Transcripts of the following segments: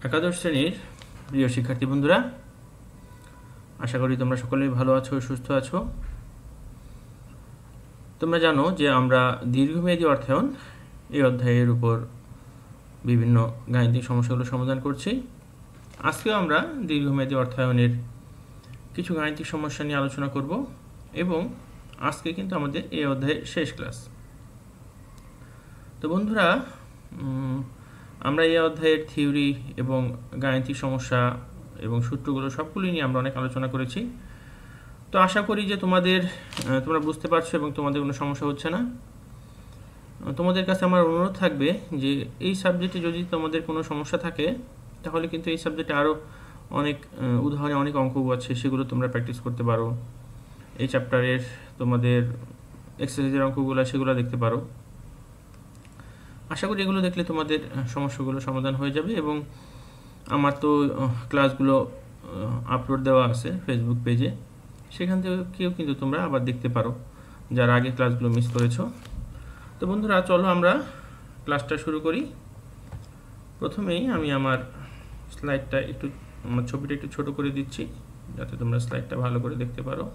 একাদশ শ্রেণীর প্রিয় শিক্ষার্থী বন্ধুরা, আশা করি তোমরা সকলেই ভালো আছো, সুস্থ আছো। তোমরা জানো যে আমরা দীর্ঘমেয়াদী অর্থায়ন এই অধ্যায়ের উপর বিভিন্ন গাণিতিক সমস্যাগুলো সমাধান করছি। আজকেও আমরা দীর্ঘমেয়াদী অর্থায়নের কিছু গাণিতিক সমস্যা নিয়ে আলোচনা করব এবং আজকে কিন্তু আমাদের এই অধ্যায়ের শেষ ক্লাস। তো বন্ধুরা, আমরা এই অধ্যায়ের থিওরি এবং গাণিতিক সমস্যা এবং সূত্রগুলো সবগুলি নিয়ে আমরা অনেক আলোচনা করেছি। তো আশা করি যে তোমরা বুঝতে পারছো এবং তোমাদের কোনো সমস্যা হচ্ছে না। তোমাদের কাছে আমার অনুরোধ থাকবে যে এই সাবজেক্টে যদি তোমাদের কোনো সমস্যা থাকে তাহলে কিন্তু এই সাবজেক্টে আরও অনেক উদাহরণে অনেক অঙ্ক আছে, সেগুলো তোমরা প্র্যাকটিস করতে পারো। এই চ্যাপ্টারের তোমাদের এক্সারসাইজের অঙ্কগুলো সেগুলো দেখতে পারো। আশা করি এগুলো দেখলে তোমাদের সমস্যাগুলো সমাধান হয়ে যাবে। এবং আমার তো ক্লাসগুলো আপলোড দেওয়া আছে ফেসবুক পেজে, সেখান থেকেও কিন্তু তোমরা আবার দেখতে পারো যারা আগে ক্লাসগুলো মিস করেছো। তো বন্ধুরা, চলো আমরা ক্লাসটা শুরু করি। প্রথমেই আমি আমার ছবিটা একটু ছোট করে দিচ্ছি যাতে তোমরা স্লাইডটা ভালো করে দেখতে পারো।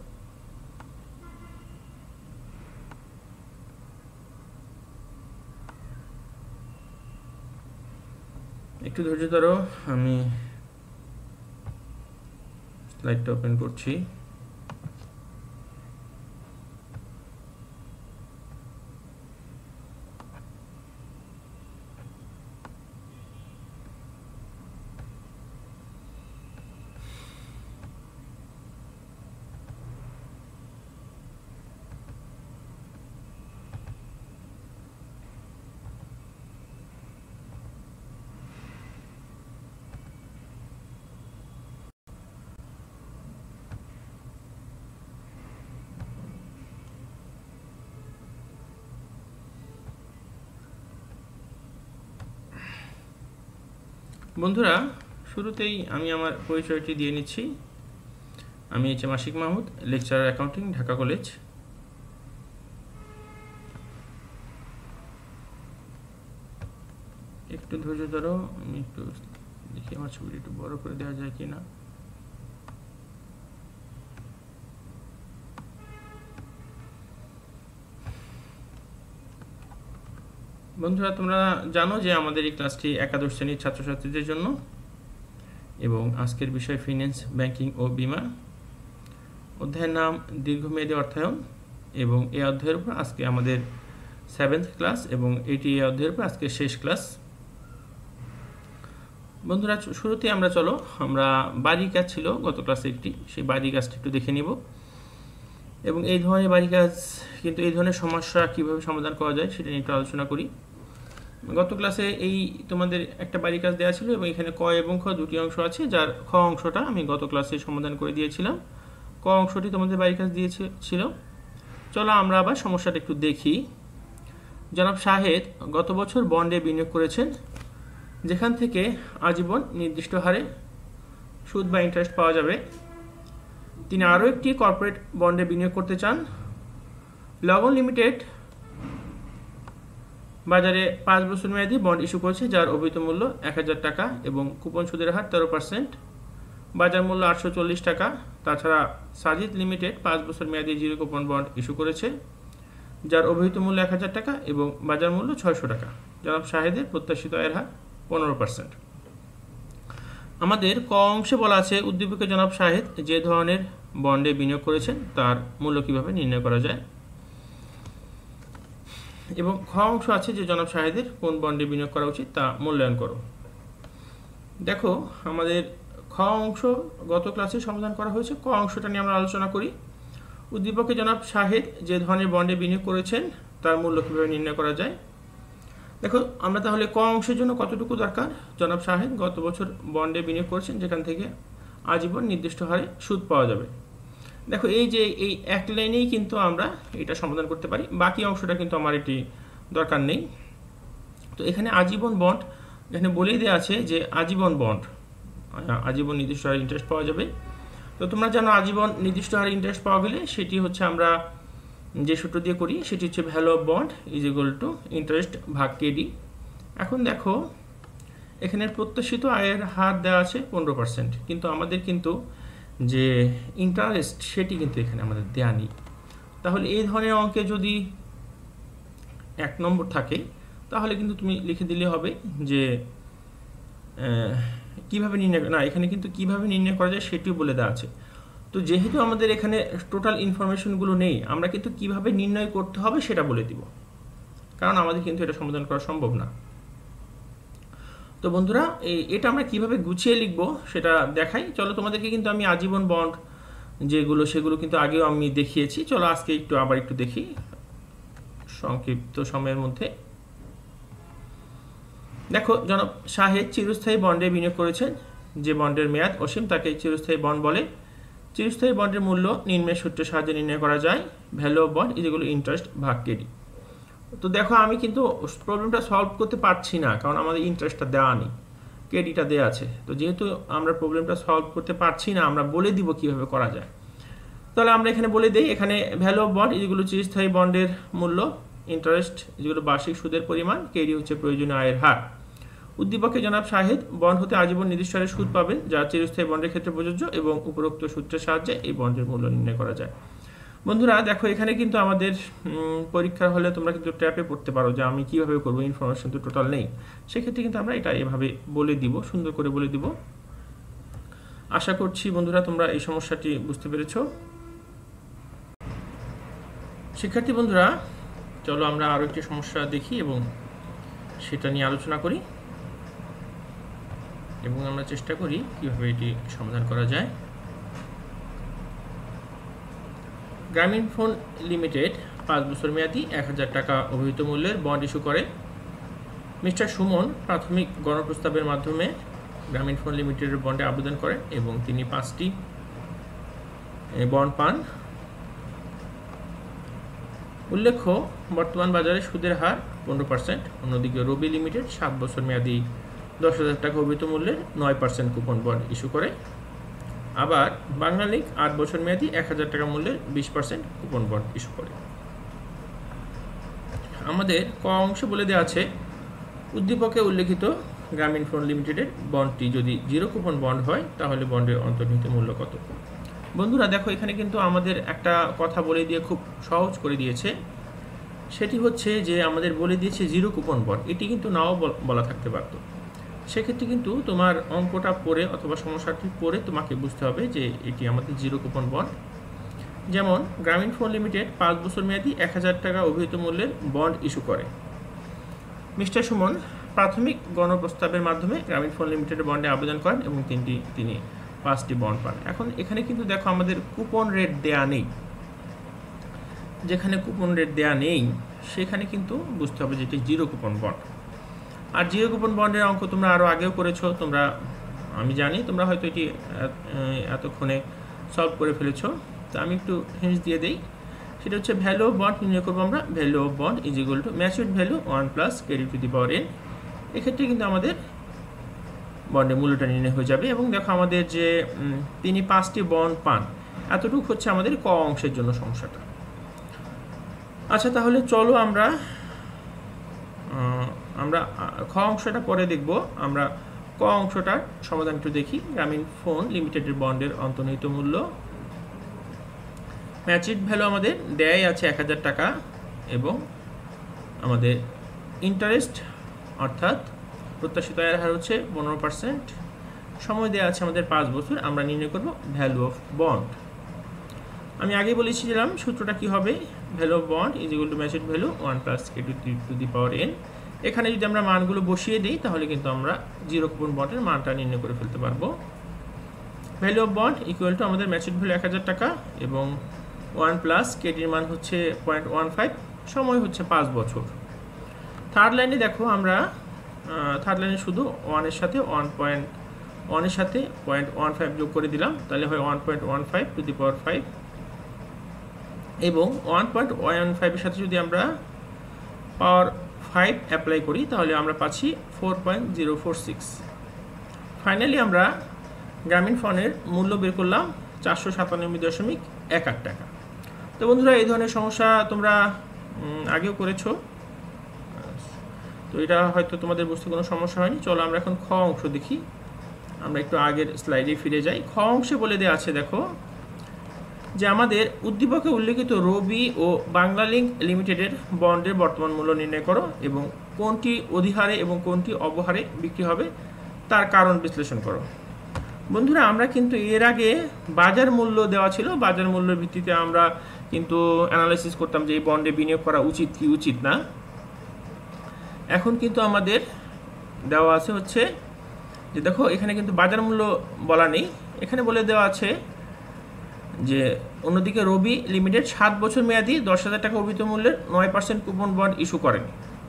একটু ধৈর্য ধরো, আমি স্লাইডটা ওপেন করছি। বন্ধুরা, শুরুতেই আমি আমার পরিচয়টি দিয়ে নিচ্ছি। আমি মাসিক Mahmud, lecturer accounting, Dhaka college. একটু ধৈর্য ধরো, আমি একটু দেখি আমার ছবিটি একটু বড় করে দেওয়া যায় কি না। বন্ধুরা, তোমরা জানো যে আমাদের এই ক্লাসটি একাদশ শ্রেণীর ছাত্রছাত্রীদের জন্য এবং আজকের বিষয় ফিন্যান্স, ব্যাংকিং ও বিমা। অধ্যায়ের নাম দীর্ঘমেয়াদী অর্থায়ন এবং এই অধ্যায়ের উপর আজকে আমাদের 7th ক্লাস এবং এটি এই অধ্যায়ের উপর আজকে শেষ ক্লাস। বন্ধুরা, শুরুতে আমরা বাড়ি কাজ ছিল গত ক্লাসে একটি, সেই বাড়ি কাজটা একটু দেখে নিব এবং এই ধরনের বাড়ি কাজ কিন্তু এই ধরনের সমস্যা কিভাবে সমাধান করা যায় সেটা নিয়ে একটু আলোচনা করি। গত ক্লাসে তোমাদের একটা বাড়ি কাজ দেওয়া ছিল এবং এখানে ক এবং খ দুটি অংশ আছে, যার খ অংশটা আমি গত ক্লাসে সমাধান করে দিয়েছিলাম, ক অংশটি তোমাদের বাড়ি কাজ দিয়েছিল। চলো আমরা আবার সমস্যাটা একটু দেখি। জনাব শাহেদ গত বছর বন্ডে বিনিয়োগ করেছেন, যেখান থেকে আজীবন নির্দিষ্ট হারে সুদ বা ইন্টারেস্ট পাওয়া যাবে। তিনি আরও একটি কর্পোরেট বন্ডে বিনিয়োগ করতে চান। লগন লিমিটেড বাজারে 5 বছর মেয়াদী বন্ড ইস্যু করেছে, যার অভিহিত মূল্য 1000 টাকা এবং কুপন সুদের হার 13%, বাজার মূল্য 840 টাকা। তাছাড়া সাজিদ লিমিটেড 5 বছর মেয়াদী জিরো কুপন বন্ড ইস্যু করেছে, যার অভিহিত মূল্য 1000 টাকা এবং বাজার মূল্য 600 টাকা। জনাব শাহেদের প্রত্যাশিত আয়ের হার 15%। আমাদের ক অংশে বলা আছে উদ্দীপকে জনাব শাহেদ যে ধরনের বন্ডে বিনিয়োগ করেছেন তার মূল্য কিভাবে নির্ণয় করা যায়, এবং খ অংশ আছে যে জনাব শাহেদের কোন বন্ডে বিনিয়োগ করা উচিত তা মূল্যায়ন করো। দেখো, আমাদের খ অংশ গত ক্লাসে সমাধান করা হয়েছে, ক অংশটা নিয়ে আমরা আলোচনা করি। উদ্দীপকে জনাব শাহেদ যে ধরনের বন্ডে বিনিয়োগ করেছেন তার মূল্য কিভাবে নির্ণয় করা যায়। দেখো, আমরা তাহলে ক অংশের জন্য কতটুকু দরকার। জনাব শাহেদ গত বছর বন্ডে বিনিয়োগ করেছেন, যেখান থেকে আজীবন নির্দিষ্ট হারে সুদ পাওয়া যাবে। দেখো, এই এক লাইনেই কিন্তু আমরা এটা সমাধান করতে পারি, বাকি অংশটা কিন্তু আমার এটি দরকার নেই। তো এখানে আজীবন বন্ড এখানে বলেই দেওয়া আছে যে আজীবন বন্ড, আজীবন নির্দিষ্ট হারে ইন্টারেস্ট পাওয়া যাবে। তো তোমরা জানো আজীবন নির্দিষ্ট হারে ইন্টারেস্ট পাওয়া গেলে সেটি হচ্ছে আমরা যে সূত্র দিয়ে করি সেটি হচ্ছে value of bond is equal to interest ভাগ কেডি। এখন দেখো, এখানে প্রত্যাশিত আয়ের হার দেওয়া আছে 15%, কিন্তু আমাদের কিন্তু যে ইন্টারেস্ট সেটি কিন্তু এখানে আমাদের দেওয়া নেই। তাহলে এই ধরনের অঙ্কে যদি 1 নম্বর থাকে তাহলে কিন্তু তুমি লিখে দিলে হবে যে কিভাবে নির্ণয়, না এখানে কিন্তু কিভাবে নির্ণয় করা যায় সেটিও বলে দেওয়া আছে। তো যেহেতু আমাদের এখানে টোটাল ইনফরমেশনগুলো নেই, আমরা কিন্তু কিভাবে নির্ণয় করতে হবে সেটা বলে দিব, কারণ আমাদের কিন্তু এটা সমাধান করা সম্ভব না। তো বন্ধুরা এটা আমরা কিভাবে গুছিয়ে লিখবো সেটা দেখাই। চলো তোমাদেরকে কিন্তু আমি আজীবন বন্ড যেগুলো সেগুলো কিন্তু আগেও আমি দেখিয়েছি। চলো আজকে আবার একটু দেখি সংক্ষিপ্ত সময়ের মধ্যে। দেখো, জনাব শাহেদ চিরস্থায়ী বন্ডে বিনিয়োগ করেছেন। যে বন্ডের মেয়াদ অসীম তাকে চিরস্থায়ী বন্ড বলে। চিরস্থায়ী বন্ডের মূল্য নিম্নের সূত্রের সাহায্যে নির্ণয় করা যায়। ভ্যালু অফ বন্ড যেগুলো ইন্টারেস্ট ভাগ কেডি। তো দেখো, আমি কিন্তু প্রবলেমটা সলভ করতে পারছি না, কারণ আমাদের ইন্টারেস্টটা দেওয়া নেই, কেডিটা দেওয়া আছে। তো যেহেতু আমরা প্রবলেমটা সলভ করতে পারছি না, আমরা বলে দিব কিভাবে করা যায়। তাহলে আমরা এখানে বলে দিই, এখানে ভ্যালু অফ বন্ড যেগুলো চিরস্থায়ী বন্ডের মূল্য, ইন্টারেস্ট যেগুলো বার্ষিক সুদের পরিমাণ, কেডি হচ্ছে প্রয়োজনীয় আয়ের হার। উদ্দীপকে জনাব শাহেদ বন্ড হতে আজীবন নির্দিষ্ট হারে সুদ পাবেন, যা চিরস্থায়ী বন্ডের ক্ষেত্রে প্রযোজ্য, এবং উপরোক্ত সূত্রের সাহায্যে এই বন্ডের মূল্য নির্ণয় করা যায়। বন্ধুরা দেখো, এখানে কিন্তু আমাদের পরীক্ষার হলে তোমরা কিন্তু ট্র্যাপে পড়তে পারো যে আমি কিভাবে করব, ইনফরমেশন তো টোটাল নেই। সেক্ষেত্রে কিন্তু আমরা এটা এভাবে বলে দিব, সুন্দর করে বলে দিব। আশা করছি বন্ধুরা তোমরা এই সমস্যাটি বুঝতে পেরেছো। শিক্ষার্থী বন্ধুরা, চলো আমরা আরও একটি সমস্যা দেখি এবং সেটা নিয়ে আলোচনা করি, এবং আমরা চেষ্টা করি কিভাবে এটি সমাধান করা যায়। গ্রামীণ ফোন লিমিটেড 5 বছর মেয়াদী 1000 টাকা অভিহিত মূল্যের বন্ড ইস্যু করে। মিস্টার সুমন প্রাথমিক গণপ্রস্তাবের মাধ্যমে গ্রামীণ ফোন লিমিটেডের বন্ডে আবেদন করেন এবং তিনি 5টি বন্ড পান। উল্লেখ্য, বর্তমান বাজারে সুদের হার 15%। অন্যদিকে রবি লিমিটেড 7 বছর মেয়াদী 10,000 টাকা অভিহিত মূল্যের 9% কুপন বন্ড ইস্যু করে। আবার বাংলা লিংক 8 বছর মেয়াদী 1000 টাকা মূল্যের 20% কুপন বন্ড ইস্যু করে। আমাদের ক অংশ বলে দেওয়া আছে, উদ্দীপকে উল্লেখিত গ্রামীণ ফোন লিমিটেডের বন্ডটি যদি 0 কুপন বন্ড হয় তাহলে বন্ডের অন্তর্নিহিত মূল্য কত। বন্ধুরা দেখো, এখানে কিন্তু আমাদের একটা কথা বলে দিয়ে খুব সহজ করে দিয়েছে। সেটি হচ্ছে যে আমাদের বলে দিয়েছে 0 কুপন বন্ড, এটি কিন্তু নাও বলা থাকতে পারত। সেক্ষেত্রে কিন্তু তোমার অঙ্কটা পড়ে অথবা সমস্যাটি পড়ে তোমাকে বুঝতে হবে যে এটি আমাদের 0 কুপন বন্ড। যেমন গ্রামীণ ফোন লিমিটেড 5 বছর মেয়াদী 1000 টাকা অভিহিত মূল্যের বন্ড ইস্যু করে। মিস্টার সুমন প্রাথমিক গণপ্রস্তাবের মাধ্যমে গ্রামীণ ফোন লিমিটেডের বন্ডে আবেদন করেন এবং তিনি 5টি বন্ড পান। এখন এখানে কিন্তু দেখো আমাদের কুপন রেট দেয়া নেই। যেখানে কুপন রেট দেয়া নেই সেখানে কিন্তু বুঝতে হবে যে এটি 0 কুপন বন্ড। আর 0 কুপন বন্ডের অঙ্ক তোমরা আরও আগেও করেছো, আমি জানি তোমরা হয়তো এটি এতক্ষণে সলভ করে ফেলেছো। তো আমি একটু হিন্টস দিয়ে দিই, সেটা হচ্ছে ভ্যালু অফ বন্ড নির্ণয় করবো আমরা। Value of bond is equal to matured value 1 plus KD to the power n। এক্ষেত্রে কিন্তু আমাদের বন্ডের মূল্যটা নির্ণয় হয়ে যাবে। এবং দেখো আমাদের যে তিনি 5টি বন্ড পান, এতটুকু হচ্ছে আমাদের ক অংশের জন্য সমস্যাটা। আচ্ছা, তাহলে চলো আমরা খ অংশটা পরে দেখব। আমরা ক অংশটার সমাধান একটু দেখি। গ্রামীণ ফোন লিমিটেডের বন্ডের অন্তর্নিহিত মূল্য, ম্যাচিউরড ভ্যালু আমাদের দেয়াই আছে 1000 টাকা, এবং আমাদের ইন্টারেস্ট অর্থাৎ প্রত্যাশিত আয়ের হার হচ্ছে 15%। সময় দেওয়া আছে আমাদের 5 বছর। আমরা নির্ণয় করব ভ্যালু অফ বন্ড। আমি আগে বলেছিলাম সূত্রটা কি হবে, value of bond is equal to matured value 1 plus KD to the power n। এখানে যদি আমরা মানগুলো বসিয়ে দিই তাহলে কিন্তু আমরা 0 কুপন বন্ডের মানটা নির্ণয় করে ফেলতে পারবো। Value of bond equal two আমাদের ম্যাচিউরড ভ্যালু 1000 টাকা এবং 1 প্লাস কেডির মান হচ্ছে 0.15, সময় হচ্ছে 5 বছর। থার্ড লাইনে দেখো, আমরা থার্ড লাইনে শুধু 1 এর সাথে 1.1 এর সাথে 0.15 যোগ করে দিলাম, তাহলে হয় 1.15 টু দি পাওয়ার 5, এবং 1.15 এর সাথে যদি আমরা পাওয়ার 5 অ্যাপ্লাই করি তাহলে আমরা পাচ্ছি 4.046। ফাইনালি আমরা গ্রামীণ ফোনের মূল্য বের করলাম 497.18 টাকা। তো বন্ধুরা, এই ধরনের সমস্যা তোমরা আগেও করেছো। তো এটা হয়তো তোমাদের বুঝতে কোনো সমস্যা হয়নি। চলো আমরা এখন খ অংশ দেখি। আমরা একটু আগের স্লাইডে ফিরে যাই। খ অংশে বলে দেওয়া আছে, দেখো যে আমাদের উদ্দীপকে উল্লেখিত রবি ও বাংলালিংক লিমিটেডের বন্ডের বর্তমান মূল্য নির্ণয় করো এবং কোনটি অধিহারে এবং কোনটি অবহারে বিক্রি হবে তার কারণ বিশ্লেষণ করো। বন্ধুরা, আমরা কিন্তু এর আগে বাজার মূল্য দেওয়া ছিল, বাজার মূল্যের ভিত্তিতে আমরা কিন্তু অ্যানালাইসিস করতাম যে এই বন্ডে বিনিয়োগ করা উচিত কি উচিত না। এখন কিন্তু আমাদের দেওয়া আছে হচ্ছে যে দেখো এখানে কিন্তু বাজার মূল্য বলা নেই, এখানে বলে দেওয়া আছে যে অন্যদিকে রবি লিমিটেড 7 বছর মেয়াদি 10,000 টাকা অভিহিত মূল্যের 9% কুপন বন্ড ইস্যু করেন।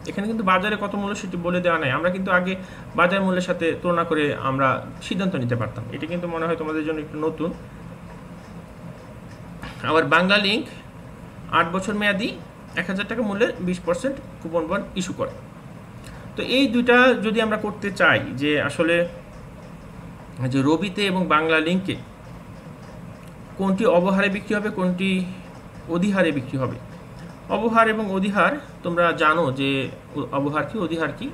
এখানে কিন্তু বাজারে কত মূল্য সেটি বলে দেওয়া নাই, আমরা কিন্তু আগে বাজার মূল্যের সাথে তুলনা করে আমরা সিদ্ধান্ত নিতে পারতাম। এটা কিন্তু মনে হয় তোমাদের জন্য একটু নতুন। আবার বাংলালিংক 8 বছর মেয়াদি 1,000 টাকা মূল্যের 20% কুপন বন্ড ইস্যু করে। তো এই দুইটা যদি আমরা করতে চাই যে আসলে যে রবিতে এবং বাংলালিংকে কোনটি অবহারে বিক্রি হবে কোনটি অধিহারে বিক্রি হবে। অবহার এবং অধিহার তোমরা জানো যে অবহার কি অধিহার কি,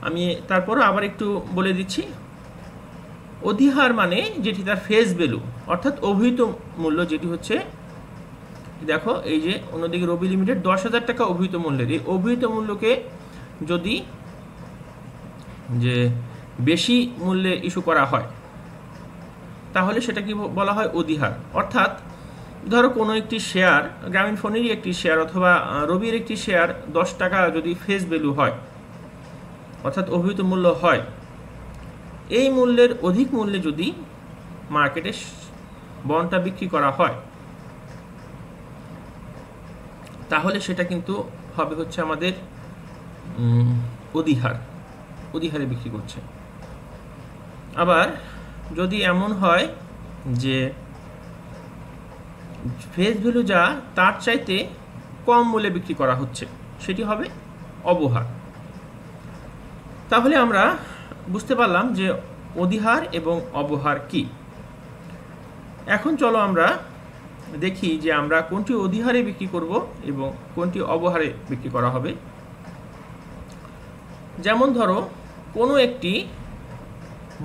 আমি তারপরও আবার একটু বলে দিচ্ছি। অধিহার মানে যেটি তার ফেস ভ্যালু অর্থাৎ অভিহিত মূল্য, যেটি হচ্ছে দেখো এই যে অন্যদিকে রবি লিমিটেড 10,000 টাকা অভিহিত মূল্যের, এই অভিহিত মূল্যকে যদি যে বেশি মূল্যে ইস্যু করা হয় তাহলে সেটা কি বলা হয় অধিহার। অর্থাৎ ধরো কোনো একটি শেয়ার, গ্রামীণ ফোনেরই একটি শেয়ার অথবা রবির একটি শেয়ার 10 টাকা যদি ফেস ভ্যালু হয় অর্থাৎ অভিহিত মূল্য হয়, এই মূল্যের অধিক মূল্যে যদি মার্কেটে বন্ডটা বিক্রি করা হয় তাহলে সেটা কিন্তু হবে হচ্ছে আমাদের অধিহারে বিক্রি করছে। আবার যদি এমন হয় যে ফেস ভ্যালু যা তার চাইতে কম মূল্যে বিক্রি করা হচ্ছে সেটি হবে অবহার। তাহলে আমরা বুঝতে পারলাম যে অধিহার এবং অবহার কি। এখন চলো আমরা দেখি যে আমরা কোনটি অধিহারে বিক্রি করব এবং কোনটি অবহারে বিক্রি করা হবে। যেমন ধরো কোনো একটি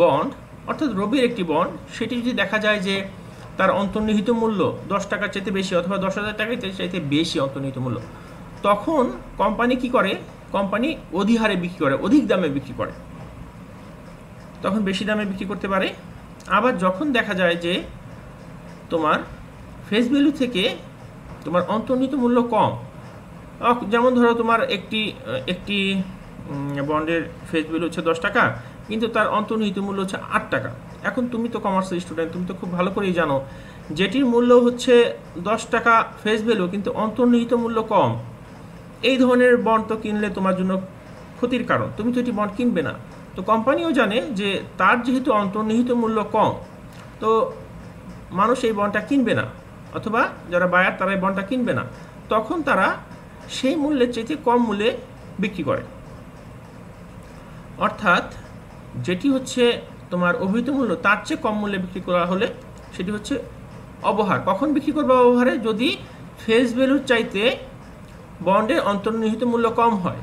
বন্ড অর্থাৎ রবির একটি বন্ড, সেটি যদি দেখা যায় যে তার অন্তর্নিহিত মূল্য 10 টাকার চাইতে বেশি অথবা 10,000 টাকার চাইতে বেশি অন্তর্নিহিত মূল্য, তখন কোম্পানি কি করে, কোম্পানি অধিহারে বিক্রি করে, অধিক দামে বিক্রি করে, তখন বেশি দামে বিক্রি করতে পারে। আবার যখন দেখা যায় যে তোমার ফেস ভ্যালু থেকে তোমার অন্তর্নিহিত মূল্য কম, যেমন ধরো তোমার একটি বন্ডের ফেস ভ্যালু হচ্ছে 10 টাকা কিন্তু তার অন্তর্নিহিত মূল্য হচ্ছে 8 টাকা। এখন তুমি তো কমার্সের স্টুডেন্ট, তুমি তো খুব ভালো করেই জানো যেটির মূল্য হচ্ছে 10 টাকা ফেস ভ্যালু কিন্তু অন্তর্নিহিত মূল্য কম, এই ধরনের বন্ড তো কিনলে তোমার জন্য ক্ষতির কারণ, তুমি তো এটি বন্ড কিনবে না। তো কোম্পানিও জানে যে তার যেহেতু অন্তর্নিহিত মূল্য কম, তো মানুষ এই বন্ডটা কিনবে না, অথবা যারা বায়ার তারা এই বন্ডটা কিনবে না, তখন তারা সেই মূল্যের চাইতে কম মূল্যে বিক্রি করে। অর্থাৎ যেটি হচ্ছে তোমার অভিহিত মূল্য তার চেয়ে কম মূল্যে বিক্রি করা হলে সেটি হচ্ছে অবহার। কখন বিক্রি করবে অবহারে? যদি ফেস ভ্যালুর চাইতে বন্ডের অন্তর্নিহিত মূল্য কম হয়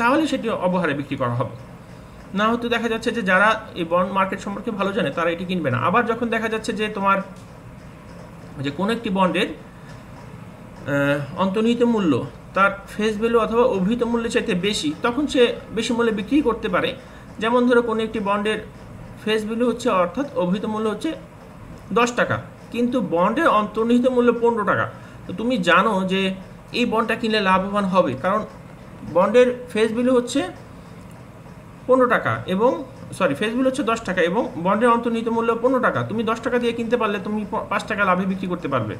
তাহলে সেটি অবহারে বিক্রি করা হবে। না হয়তো দেখা যাচ্ছে যে যারা এই বন্ড মার্কেট সম্পর্কে ভালো জানে তারা এটি কিনবে না। আবার যখন দেখা যাচ্ছে যে তোমার যে কোনো একটি বন্ডের অন্তর্নিহিত মূল্য তার ফেস ভ্যালু অথবা অভিহিত মূল্যের চাইতে বেশি, তখন সে বেশি মূল্যে বিক্রি করতে পারে। যেমন ধরো কোনো একটি বন্ডের ফেস ভ্যালু হচ্ছে অর্থাৎ অভিহিত মূল্য হচ্ছে 10 টাকা কিন্তু বন্ডের অন্তর্নিহিত মূল্য 15 টাকা, তো তুমি জানো যে এই বন্ডটা কিনলে লাভবান হবে, কারণ বন্ডের ফেস ভ্যালু হচ্ছে 15 টাকা এবং ফেস ভ্যালু হচ্ছে 10 টাকা এবং বন্ডের অন্তর্নিহিত মূল্য 15 টাকা, তুমি 10 টাকা দিয়ে কিনতে পারলে তুমি 5 টাকা লাভে বিক্রি করতে পারবে।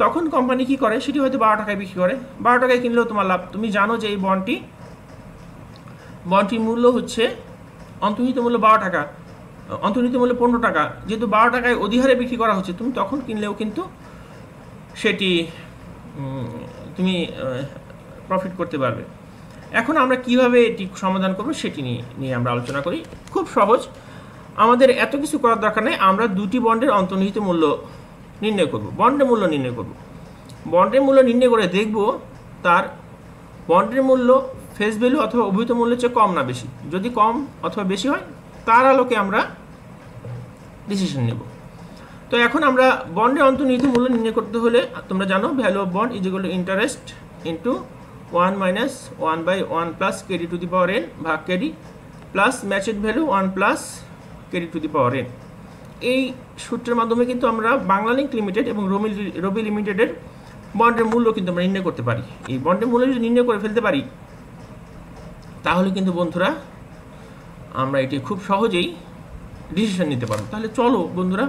তখন কোম্পানি কি করে, সেটি হয়তো 12 টাকায় বিক্রি করে, 12 টাকায় কিনলেও তোমার লাভ। তুমি জানো যে এই বন্ডটির মূল্য হচ্ছে অন্তর্নিহিত মূল্য 12 টাকা, অন্তর্নিহিত মূল্য 15 টাকা, যেহেতু 12 টাকায় অধিহারে বিক্রি করা হচ্ছে, তুমি তখন কিনলেও কিন্তু সেটি তুমি প্রফিট করতে পারবে। এখন আমরা কিভাবে এটি সমাধান করব সেটি নিয়ে আমরা আলোচনা করি। খুব সহজ, আমাদের এত কিছু করার দরকার নেই, আমরা দুটি বন্ডের অন্তর্নিহিত মূল্য নির্ণয় করব, বন্ডের মূল্য নির্ণয় করব। বন্ডের মূল্য নির্ণয় করে দেখব তার বন্ডের মূল্য ফেস ভ্যালু অথবা অভিহিত মূল্যের চেয়ে কম না বেশি। যদি কম অথবা বেশি হয় তার আলোকে আমরা ডিসিশন নেব। তো এখন আমরা বন্ডের অন্তর্নিহিত মূল্য নির্ণয় করতে হলে তোমরা জানো value of bond is equal to interest into 1 minus 1/1 plus KD to the power N ভাগ KD plus matched value 1 plus KD to the power N. এই সূত্রের মাধ্যমে কিন্তু আমরা বাংলালিংক লিমিটেড এবং রবি লিমিটেডের বন্ডের মূল্য কিন্তু আমরা নির্ণয় করতে পারি। এই বন্ডের মূল্য যদি নির্ণয় করে ফেলতে পারি তাহলে কিন্তু বন্ধুরা আমরা এটি খুব সহজেই ডিসিশন নিতে পারবো। তাহলে চলো বন্ধুরা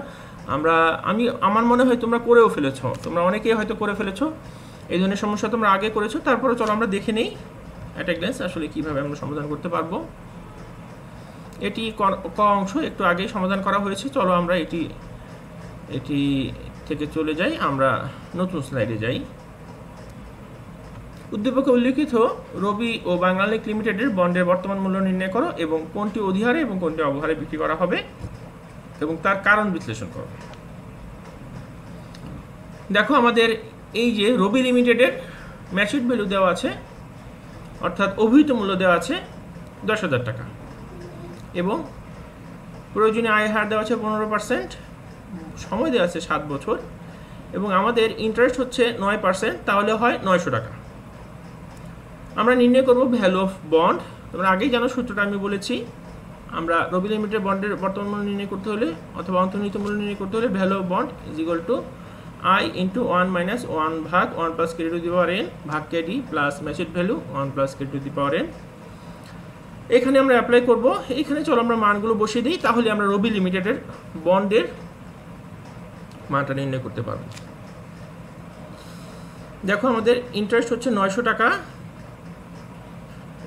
আমার মনে হয় তোমরা করেও ফেলেছ, তোমরা অনেকেই হয়তো করে ফেলেছ এই ধরনের সমস্যা তোমরা আগে করেছো। তারপরে চলো আমরা দেখে নেই অ্যাট এ গ্ল্যান্স আসলে কীভাবে আমরা সমাধান করতে পারবো। এটি ক অংশ একটু আগেই সমাধান করা হয়েছে। চলো আমরা এটি থেকে চলে যাই, আমরা নতুন স্লাইডে যাই। উদ্দীপকে উল্লিখিত রবি ও বাংলালিংক লিমিটেডের বন্ডের বর্তমান মূল্য নির্ণয় করো এবং কোনটি অধিহারে এবং কোনটি অবহারে বিক্রি করা হবে এবং তার কারণ বিশ্লেষণ করো। দেখো আমাদের এই যে রবি লিমিটেডের ম্যাচুড ভ্যালু দেওয়া আছে, অর্থাৎ অভিহিত মূল্য দেওয়া আছে 10,000 টাকা এবং প্রয়োজনীয় আয় হার দেওয়া আছে 15%, সময় দেওয়া আছে 7 বছর এবং আমাদের ইন্টারেস্ট হচ্ছে 9%, তাহলে হয় 900 টাকা। আমরা নির্ণয় করব ভ্যালু অফ বন্ড। তোমরা আগেই জানো সূত্রটা আমি বলেছি, আমরা রবি লিমিটেড বন্ডের বর্তমান মূল্য নির্ণয় করতে হলে অথবা অন্তর্নিহিত মূল্য নির্ণয় করতে হলে value of bond is equal to I into 1 minus 1 ভাগ 1 plus KD to the power N ভাগ KD plus matched value 1 plus KD to the power N. এখানে আমরা অ্যাপ্লাই করব। এখানে চলো আমরা মানগুলো বসিয়ে দিই, তাহলে আমরা রবি লিমিটেডের বন্ডের মানটা নির্ণয় করতে পারব। দেখো আমাদের ইন্টারেস্ট হচ্ছে 900 টাকা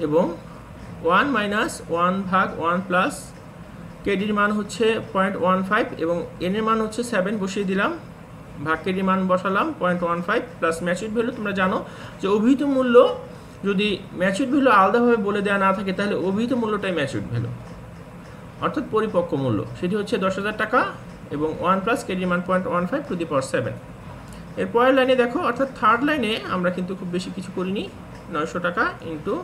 এবং 1 মাইনাস 1 ভাগ 1 প্লাস কেডির মান হচ্ছে 0.15 এবং এন এর মান হচ্ছে 7 বসিয়ে দিলাম, ভাগ কেডির মান বসালাম 0.15 প্লাস ম্যাচুড ভ্যালু। তোমরা জানো যে অভিহিত মূল্য যদি ম্যাচুড ভ্যালু আলাদাভাবে বলে দেওয়া না থাকে তাহলে অভিহিত মূল্যটাই ম্যাচুড ভ্যালু, অর্থাৎ পরিপক্ক মূল্য, সেটি হচ্ছে 10,000 টাকা এবং 1 প্লাস কেডির মান 0.15 টু দি পাওয়ার 7। এর পরের লাইনে দেখো, অর্থাৎ থার্ড লাইনে আমরা কিন্তু খুব বেশি কিছু করিনি। 900 টাকা ইন্টু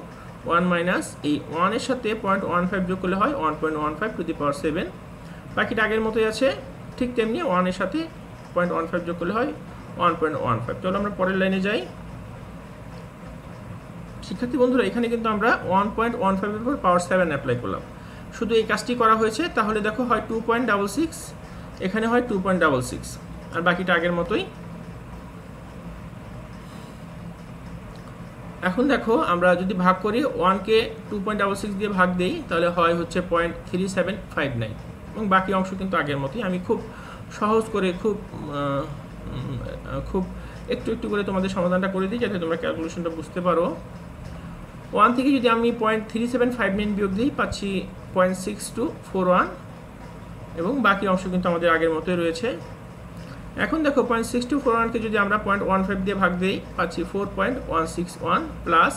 1 মাইনাস এই 1 এর সাথে 0.15 যোগ করলে হয় 1.15 টু দি পাওয়ার 7। বাকিটা আগের মতোই আছে, ঠিক তেমনি 1 এর সাথে 0.15 যোগ করলে হয় 1.15। চলো আমরা পরের লাইনে যাই। শিক্ষার্থী বন্ধুরা এখানে কিন্তু আমরা 1.15 এর উপর পাওয়ার 7 অ্যাপ্লাই করলাম, শুধু এই কাজটি করা হয়েছে। তাহলে দেখো হয় 2.66, এখানে হয় 2.66 আর বাকিটা আগের মতোই। এখন দেখো আমরা যদি ভাগ করি 1 কে 2.66 দিয়ে ভাগ দেই তাহলে হয় হচ্ছে 0.3759 এবং বাকি অংশ কিন্তু আগের মতোই। আমি খুব সহজ করে খুব একটু একটু করে তোমাদের সমাধানটা করে দিই যাতে তোমরা ক্যালকুলেশনটা বুঝতে পারো। 1 থেকে যদি আমি 0.3759 বিয়োগ দিই পাচ্ছি 0.6241 এবং বাকি অংশ কিন্তু আমাদের আগের মতোই রয়েছে। এখন দেখো 0.6241 যদি আমরা 0.15 দিয়ে ভাগ দিই পাচ্ছি 4.161 প্লাস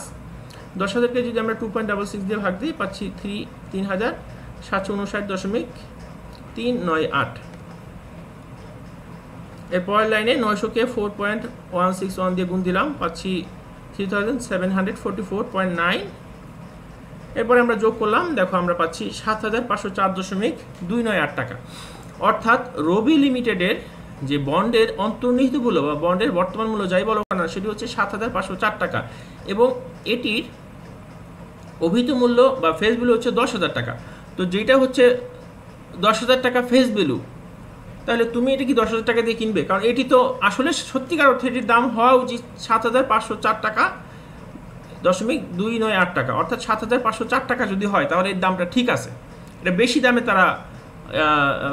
10,000 কে যদি আমরা 2.66 দিয়ে ভাগ দিই পাচ্ছি 3,759.398। এর পরের লাইনে 900 কে 4.161 দিয়ে গুণ দিলাম পাচ্ছি 3,744.9। এরপরে আমরা যোগ করলাম, দেখো আমরা পাচ্ছি 7,504.298 টাকা। অর্থাৎ রবি লিমিটেডের যে বন্ডের অন্তর্নিহিত মূল্য বা বন্ডের বর্তমান মূল্য যাই বলো না সেটি হচ্ছে 7,504 টাকা এবং এটির অভিহিত মূল্য বা ফেস ভ্যালু হচ্ছে 10,000 টাকা। তো যেটা হচ্ছে 10,000 টাকা ফেস ভ্যালু, তাহলে তুমি এটা কি 10,000 টাকা দিয়ে কিনবে? কারণ এটি তো আসলে সত্যিকার অর্থে এটির দাম হওয়া উচিত 7,504 টাকা 0.298 টাকা, অর্থাৎ 7,504 টাকা যদি হয় তাহলে এর দামটা ঠিক আছে। এটা বেশি দামে তারা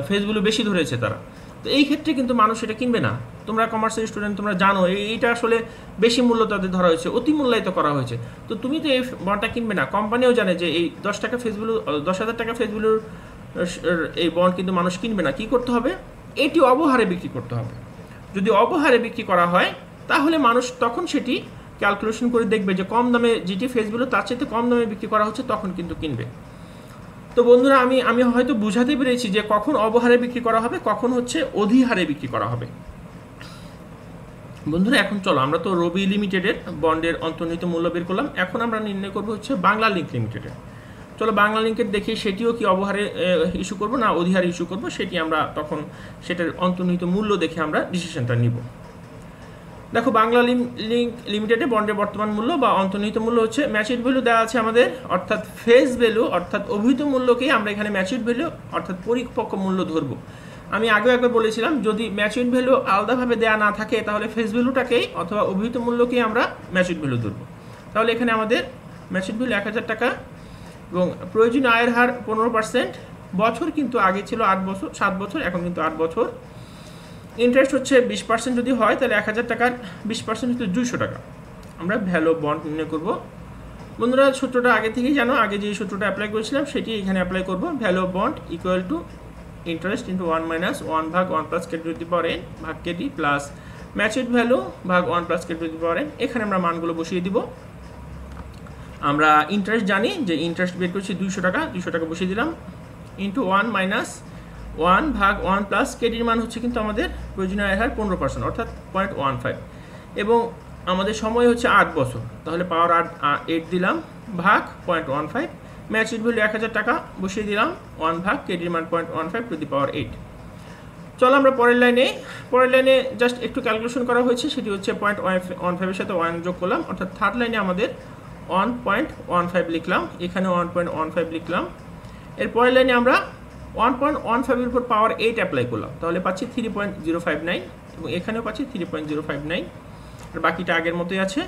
ফেস ভ্যালু বেশি ধরেছে তারা, তো এই ক্ষেত্রে কিন্তু মানুষ এটা কিনবে না। তোমরা কমার্সের স্টুডেন্ট, তোমরা জানো এইটা আসলে বেশি মূল্য তাদের ধরা হয়েছে, অতি মূল্যায়িত করা হয়েছে। তো তুমি তো এই বন্ডটা কিনবে না। কোম্পানিও জানে যে এই 10,000 টাকা ফেস ভ্যালুর এই বন্ড কিন্তু মানুষ কিনবে না। কি করতে হবে? এটি অবহারে বিক্রি করতে হবে। যদি অবহারে বিক্রি করা হয় তাহলে মানুষ তখন সেটি ক্যালকুলেশন করে দেখবে যে কম দামে যেটি ফেস ভ্যালু তার চাইতে কম দামে বিক্রি করা হচ্ছে, তখন কিন্তু কিনবে। তো বন্ধুরা আমি হয়তো বুঝাতে পেরেছি যে কখন অবহারে বিক্রি করা হবে, কখন হচ্ছে অধিহারে বিক্রি করা হবে। বন্ধুরা এখন চলো আমরা তো রবি লিমিটেডের বন্ডের অন্তর্নিহিত মূল্য বের করলাম, এখন আমরা নির্ণয় করব হচ্ছে বাংলা লিংক লিমিটেডের। চলো বাংলা লিংকের দেখি সেটিও কি অবহারে ইস্যু করব না অধিহারে ইস্যু করব, সেটি আমরা তখন সেটার অন্তর্নিহিত মূল্য দেখে আমরা ডিসিশনটা নিব। দেখো বাংলা লিংক লিমিটেডে বন্ডের বর্তমান মূল্য বা অন্তর্নিহিত মূল্য হচ্ছে ম্যাচিউরড ভ্যালু দেওয়া আছে আমাদের, অর্থাৎ ফেস ভ্যালু অর্থাৎ অভিহিত মূল্যকেই আমরা এখানে ম্যাচিউরড ভ্যালু অর্থাৎ পরিপক্ক মূল্য ধরবো। আমি আগেও একবার বলেছিলাম যদি ম্যাচিউরড ভ্যালু আলাদাভাবে দেওয়া না থাকে তাহলে ফেস ভ্যালুটাকেই অথবা অভিহিত মূল্যকেই আমরা ম্যাচিউরড ভ্যালু ধরবো। তাহলে এখানে আমাদের ম্যাচিউরড ভ্যালু 1000 টাকা এবং প্রয়োজনীয় আয়ের হার 15%, বছর কিন্তু আগে ছিল 7 বছর, এখন কিন্তু 8 বছর। ইন্টারেস্ট হচ্ছে 20% যদি হয় তাহলে 1000 টাকার 20% হচ্ছে 200 টাকা। আমরা ভ্যালু বন্ড নির্ণয় করব। বন্ধুরা সূত্রটা আগে থেকেই জানো, আগে যে সূত্রটা অ্যাপ্লাই করেছিলাম সেটি এখানে অ্যাপ্লাই করব। Value bond equal to interest into 1 minus 1 ভাগ 1 plus KT to the power n ভাগ কেটি প্লাস ম্যাচিউরড ভ্যালু ভাগ 1 plus KT to the power n। এখানে আমরা মানগুলো বসিয়ে দিব। আমরা ইন্টারেস্ট জানি যে ইন্টারেস্ট বের করছি 200 টাকা, 200 টাকা বসিয়ে দিলাম ইন্টু 1 মাইনাস 1 ভাগ 1 প্লাস কেটির মান হচ্ছে কিন্তু আমাদের প্রয়োজনীয় আয়ের হার 15% অর্থাৎ 0.15 এবং আমাদের সময় হচ্ছে 8 বছর, তাহলে পাওয়ার 8 দিলাম ভাগ 0.15, ম্যাচিউরড ভ্যালু 1000 টাকা বসিয়ে দিলাম 1 ভাগ কেটির মান 0.15 টু দি পাওয়ার 8। চলো আমরা পরের লাইনে জাস্ট একটু ক্যালকুলেশন করা হয়েছে, সেটি হচ্ছে 0.15 এর সাথে 1 যোগ করলাম, অর্থাৎ থার্ড লাইনে আমাদের 1.15 লিখলাম, এখানে 1.15 লিখলাম। এর পরের লাইনে আমরা 1.15 এর উপর পাওয়ার 8 অ্যাপ্লাই করলাম, তাহলে পাচ্ছি 3.059 এবং এখানেও পাচ্ছি 3.059, আর বাকিটা আগের মতোই আছে।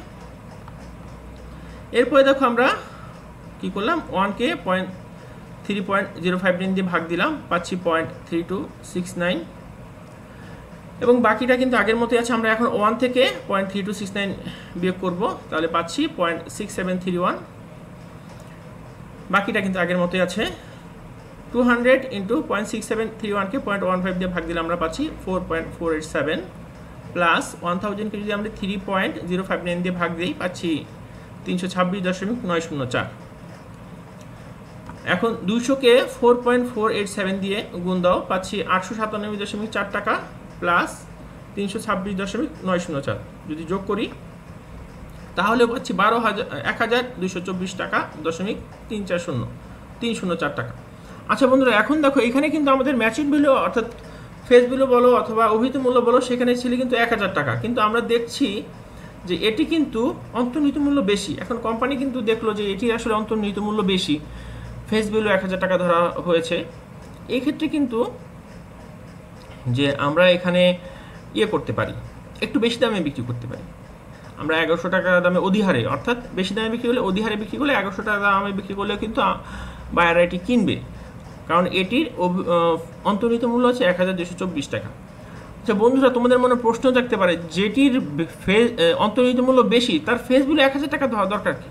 এরপরে দেখো আমরা কি করলাম, 1কে 3.059 দিয়ে ভাগ দিলাম, পাচ্ছি 0.3269 এবং বাকিটা কিন্তু আগের মতোই আছে। আমরা এখন 1 থেকে 0.3269 বিয়োগ করব, তাহলে পাচ্ছি 0.6731, বাকিটা কিন্তু আগের মতোই আছে। 200 ইন্টু 0.6731কে 0.15 দিয়ে ভাগ দিলে আমরা পাচ্ছি 4.487 প্লাস 1000কে যদি আমরা 3.059 দিয়ে ভাগ দিই পাচ্ছি 326.904। এখন 200কে 4.487 দিয়ে গুণ দাও, পাচ্ছি 897.4 টাকা প্লাস 326.904, যদি যোগ করি তাহলে পাচ্ছি 12,224 টাকা .340 টাকা। আচ্ছা বন্ধুরা এখন দেখো এখানে কিন্তু আমাদের ম্যাচিউরড ভ্যালু অর্থাৎ ফেস ভ্যালু বলো অথবা অভিহিত মূল্য বলো সেখানে ছিল কিন্তু 1000 টাকা, কিন্তু আমরা দেখছি যে এটি কিন্তু অন্তর্নিহিত মূল্য বেশি। এখন কোম্পানি কিন্তু দেখলো যে এটি আসলে অন্তর্নিহিত মূল্য বেশি, ফেস ভ্যালু 1000 টাকা ধরা হয়েছে। এই ক্ষেত্রে কিন্তু যে আমরা এখানে করতে পারি, একটু বেশি দামে বিক্রি করতে পারি। আমরা 1100 টাকা দামে অধিহারে অর্থাৎ বেশি দামে বিক্রি করলে অধিহারে বিক্রি করলে 1100 টাকা দামে বিক্রি করলে কিন্তু বায়াররা এটি কিনবে, কারণ এটির অন্তর্নিহিত মূল্য হচ্ছে 1224 টাকা। আচ্ছা বন্ধুরা তোমাদের মনে প্রশ্ন থাকতে পারে যেটির অন্তর্নিহিত মূল্য বেশি তার ফেস ভ্যালু 1000 টাকা দেওয়া দরকার কি?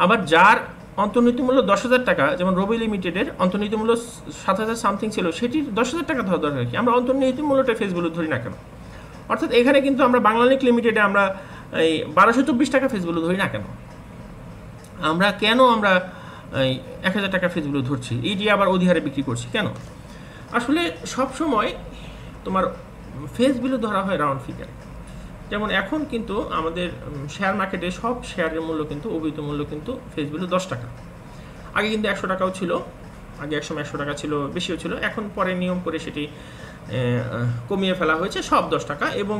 আবার যার অন্তর্নিহিত মূল্য 10,000 টাকা, যেমন রবি লিমিটেডের অন্তর্নিহিত মূল্য 7,000 সামথিং ছিল, সেটির 10,000 টাকা দেওয়া দরকার কি? আমরা অন্তর্নিহিত মূল্যটা ফেস ভ্যালু ধরি না কেন? অর্থাৎ এখানে কিন্তু আমরা বাংলা লিংক লিমিটেডে আমরা এই 1224 টাকা ফেস ভ্যালু ধরি না কেন? আমরা 1000 টাকা ফেস ভ্যালু ধরছি, এইটি আবার অধিহারে বিক্রি করছি কেন? আসলে সব সময় তোমার ফেস ভ্যালু ধরা হয় রাউন্ড ফিগার। যেমন এখন কিন্তু আমাদের শেয়ার মার্কেটে সব শেয়ারের মূল্য কিন্তু অভিহিত মূল্য কিন্তু ফেস ভ্যালু 10 টাকা। আগে কিন্তু 100 টাকাও ছিল, আগে একসময় 100 টাকা ছিল, বেশিও ছিল, এখন পরে নিয়ম করে সেটি কমিয়ে ফেলা হয়েছে, সব 10 টাকা। এবং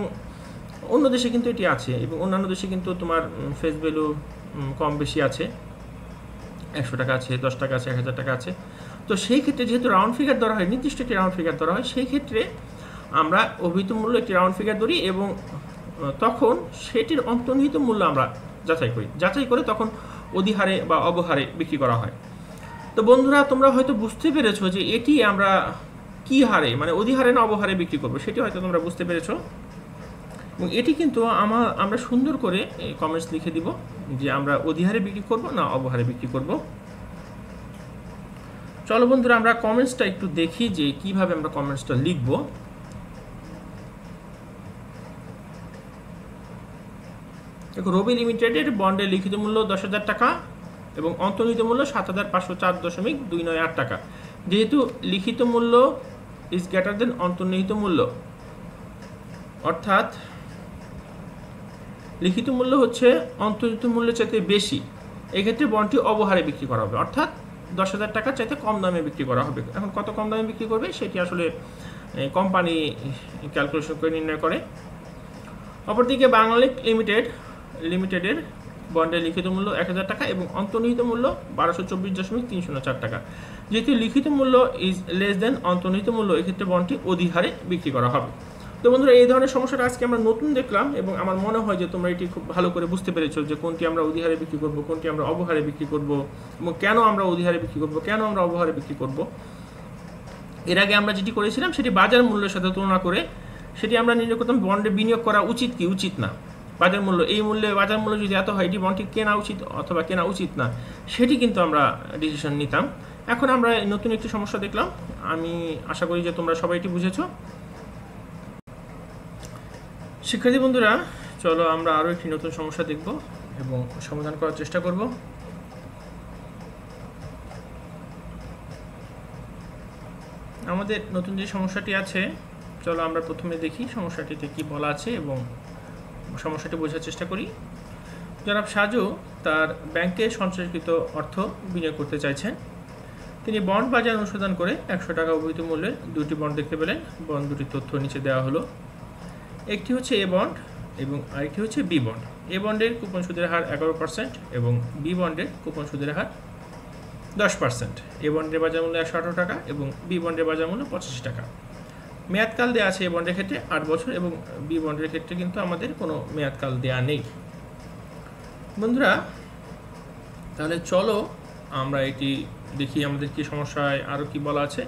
অন্য দেশে কিন্তু এটি আছে, এবং অন্যান্য দেশে কিন্তু তোমার ফেস ভ্যালু কম বেশি আছে, 100 টাকা আছে, 10 টাকা আছে, 1000 টাকা আছে। তো সেই ক্ষেত্রে যেহেতু রাউন্ড ফিগার ধরা হয়, নির্দিষ্ট একটি রাউন্ড ফিগার ধরা হয়, সেই ক্ষেত্রে আমরা অভিহিত মূল্য একটি রাউন্ড ফিগার ধরি এবং তখন সেটির অন্তর্নিহিত মূল্য আমরা যাচাই করে তখন অধিহারে বা অবহারে বিক্রি করা হয়। তো বন্ধুরা তোমরা হয়তো বুঝতে পেরেছো যে এটি আমরা কি হারে মানে অধিহারে না অবহারে বিক্রি করবো, সেটি হয়তো তোমরা বুঝতে পেরেছো। এবং এটি কিন্তু আমরা সুন্দর করে কমেন্টস লিখে দিব যে আমরা অধিহারে বিক্রি করব না অবহারে বিক্রি করব। চলো বন্ধুরা আমরা কমেন্টসটা একটু দেখি যে কিভাবে আমরা কমেন্টসটা লিখব। দেখো রবি লিমিটেডের বন্ডের লিখিত মূল্য 10,000 টাকা এবং অন্তর্নিহিত মূল্য 7,504.298 টাকা। যেহেতু লিখিত মূল্য ইজ গ্রেটার দেন অন্তর্নিহিত মূল্য, অর্থাৎ লিখিত মূল্য হচ্ছে অন্তর্নিহিত মূল্যের চাইতে বেশি, এক্ষেত্রে বন্ডটি অবহারে বিক্রি করা হবে, অর্থাৎ 10,000 টাকার চাইতে কম দামে বিক্রি করা হবে। এখন কত কম দামে বিক্রি করবে সেটি আসলে কোম্পানি ক্যালকুলেশন করে নির্ণয় করে। অপরদিকে বাংলালিংক লিমিটেডের বন্ডের লিখিত মূল্য 1000 টাকা এবং অন্তর্নিহিত মূল্য 1224.304 টাকা। যেহেতু লিখিত মূল্য ইজ লেস দেন অন্তর্নিহিত মূল্য, এক্ষেত্রে বন্ডটি অধিহারে বিক্রি করা হবে। তো বন্ধুরা, এই ধরনের সমস্যাটা আজকে আমরা নতুন দেখলাম এবং আমার মনে হয় যে তোমরা এটি খুব ভালো করে বুঝতে পেরেছো যে কোনটি আমরা অধিহারে বিক্রি করব, কোনটি আমরা অবহারে বিক্রি করব এবং কেন আমরা অধিহারে বিক্রি করব, কেন আমরা অবহারে বিক্রি করব। এর আগে আমরা যেটি করেছিলাম সেটি বাজার মূল্যের সাথে তুলনা করে সেটি আমরা নির্ণয় করতাম বন্ডে বিনিয়োগ করা উচিত কি উচিত না। বাজার মূল্য, এই মূল্যে বাজার মূল্য যদি এত হয় এটি বন্ডটি কেনা উচিত অথবা কেনা উচিত না, সেটি কিন্তু আমরা ডিসিশন নিতাম। এখন আমরা নতুন একটি সমস্যা দেখলাম, আমি আশা করি যে তোমরা সবাই এটি বুঝেছো। শিক্ষার্থী বন্ধুরা, চলো আমরা আরও একটি নতুন সমস্যা দেখব এবং সমাধান করার চেষ্টা করব। আমাদের নতুন যে সমস্যাটি আছে, চলো আমরা প্রথমে দেখি সমস্যাটিতে কি বলা আছে এবং সমস্যাটি বোঝার চেষ্টা করি। জনাব সাজু তার ব্যাংকে সঞ্চয়কৃত অর্থ বিনিয়োগ করতে চাইছেন। তিনি বন্ড বাজার অনুসন্ধান করে 100 টাকা অভিহিত মূল্যের দুটি বন্ড দেখতে পেলেন। বন্ড দুটির তথ্য নিচে দেওয়া হলো। একটি হচ্ছে এ বন্ড এবং আরেকটি হচ্ছে বি বন্ড। এ বন্ডের কুপন সুদের হার 11% এবং বি বন্ডের কুপন সুদের হার 10%। এ বন্ডের বাজার মূল্য 118 টাকা এবং বি বন্ডের বাজার মূল্য 85 টাকা। মেয়াদকাল দেওয়া আছে এ বন্ডের ক্ষেত্রে 8 বছর এবং বি বন্ডের ক্ষেত্রে কিন্তু আমাদের কোনো মেয়াদকাল দেওয়া নেই। বন্ধুরা, তাহলে চলো আমরা এটি দেখি আমাদের কি সমস্যায় আরও কি বলা আছে।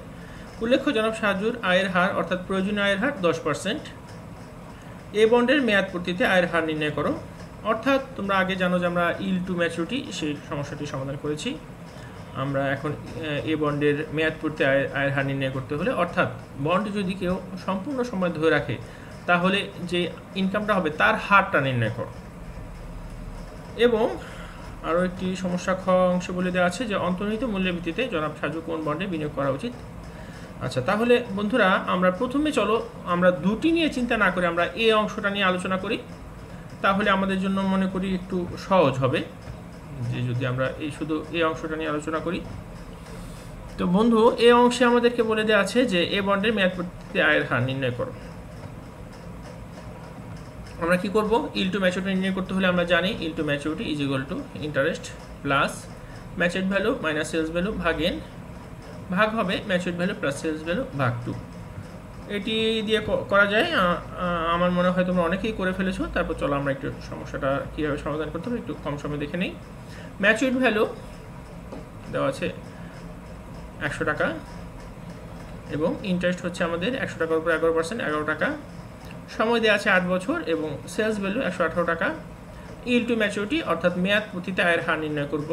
উল্লেখ্য, জনাব সাজুর আয়ের হার অর্থাৎ প্রয়োজনীয় আয়ের হার 10%। এ বন্ডের মেয়াদ পূর্তিতে আয়ের হার নির্ণয় করো। অর্থাৎ তোমরা আগে জানো যে আমরা ইল টু ম্যাচুরিটি সেই সমস্যাটি সমাধান করেছি। আমরা এখন এ বন্ডের মেয়াদ পূর্তি আয়ের হার নির্ণয় করতে হলে, অর্থাৎ বন্ড যদি কেউ সম্পূর্ণ সময় ধরে রাখে তাহলে যে ইনকামটা হবে তার হারটা নির্ণয় করো। এবং আরও একটি সমস্যা খ অংশে বলে দেওয়া আছে যে অন্তর্নিহিত মূল্যের ভিত্তিতে জনাব সাজু কোন বন্ডে বিনিয়োগ করা উচিত। আচ্ছা, তাহলে বন্ধুরা আমরা প্রথমে চলো আমরা দুটি নিয়ে চিন্তা না করে আমরা এই অংশটা নিয়ে আলোচনা করি, তাহলে আমাদের জন্য মনে করি একটু সহজ হবে যে যদি আমরা এই শুধু এই অংশটা নিয়ে আলোচনা করি। তো বন্ধু, এই অংশে আমাদেরকে বলে দেওয়া আছে যে এ বন্ডের মেয়াদ পূর্তিতে আয়ের হার নির্ণয় করো। আমরা কি করব? ইল টু ম্যাচুরিটি নির্ণয় করতে হলে আমরা জানি yield to maturity is equal to interest plus matured value minus sales value ভাগেন, ভাগ হবে matured value plus sales value ভাগ 2। এটি দিয়ে করা যায়, আমার মনে হয় তোমরা অনেকেই করে ফেলেছো। তারপর চলো আমরা একটু সমস্যাটা কীভাবে সমাধান করতে হবে একটু কম সময় দেখে নিই। ম্যাচুরিড ভ্যালু দেওয়া আছে 100 টাকা এবং ইন্টারেস্ট হচ্ছে আমাদের 100 টাকার উপর 11% 11 টাকা। সময় দেওয়া আছে 8 বছর এবং সেলস ভ্যালু 118 টাকা। ইল টু ম্যাচুরিটি অর্থাৎ মেয়াদ পূর্তিতে আয়ের হার নির্ণয় করব।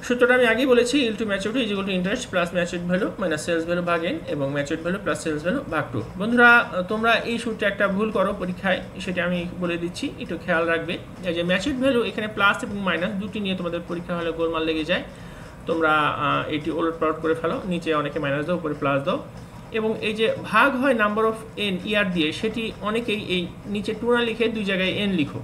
সূত্রটা আমি আগেই বলেছি, yield to maturity is equal to interest plus matured value minus sales value ভাগ এন এবং matured value plus sales value ভাগ 2। বন্ধুরা, তোমরা এই সূত্রে একটা ভুল করো পরীক্ষায়, সেটা আমি বলে দিচ্ছি, একটু খেয়াল রাখবে। এই যে ম্যাচুরিড ভ্যালু এখানে প্লাস এবং মাইনাস দুটি নিয়ে তোমাদের পরীক্ষা হলে গোলমাল লেগে যায়। তোমরা এটি ওলট পালট করে ফেলো, নিচে অনেকে মাইনাস দাও, উপরে প্লাস দাও। এবং এই যে ভাগ হয় নাম্বার অফ এন ইয়ার দিয়ে, সেটি অনেকেই এই নিচে 2 না লিখে 2 জায়গায় এন লিখো।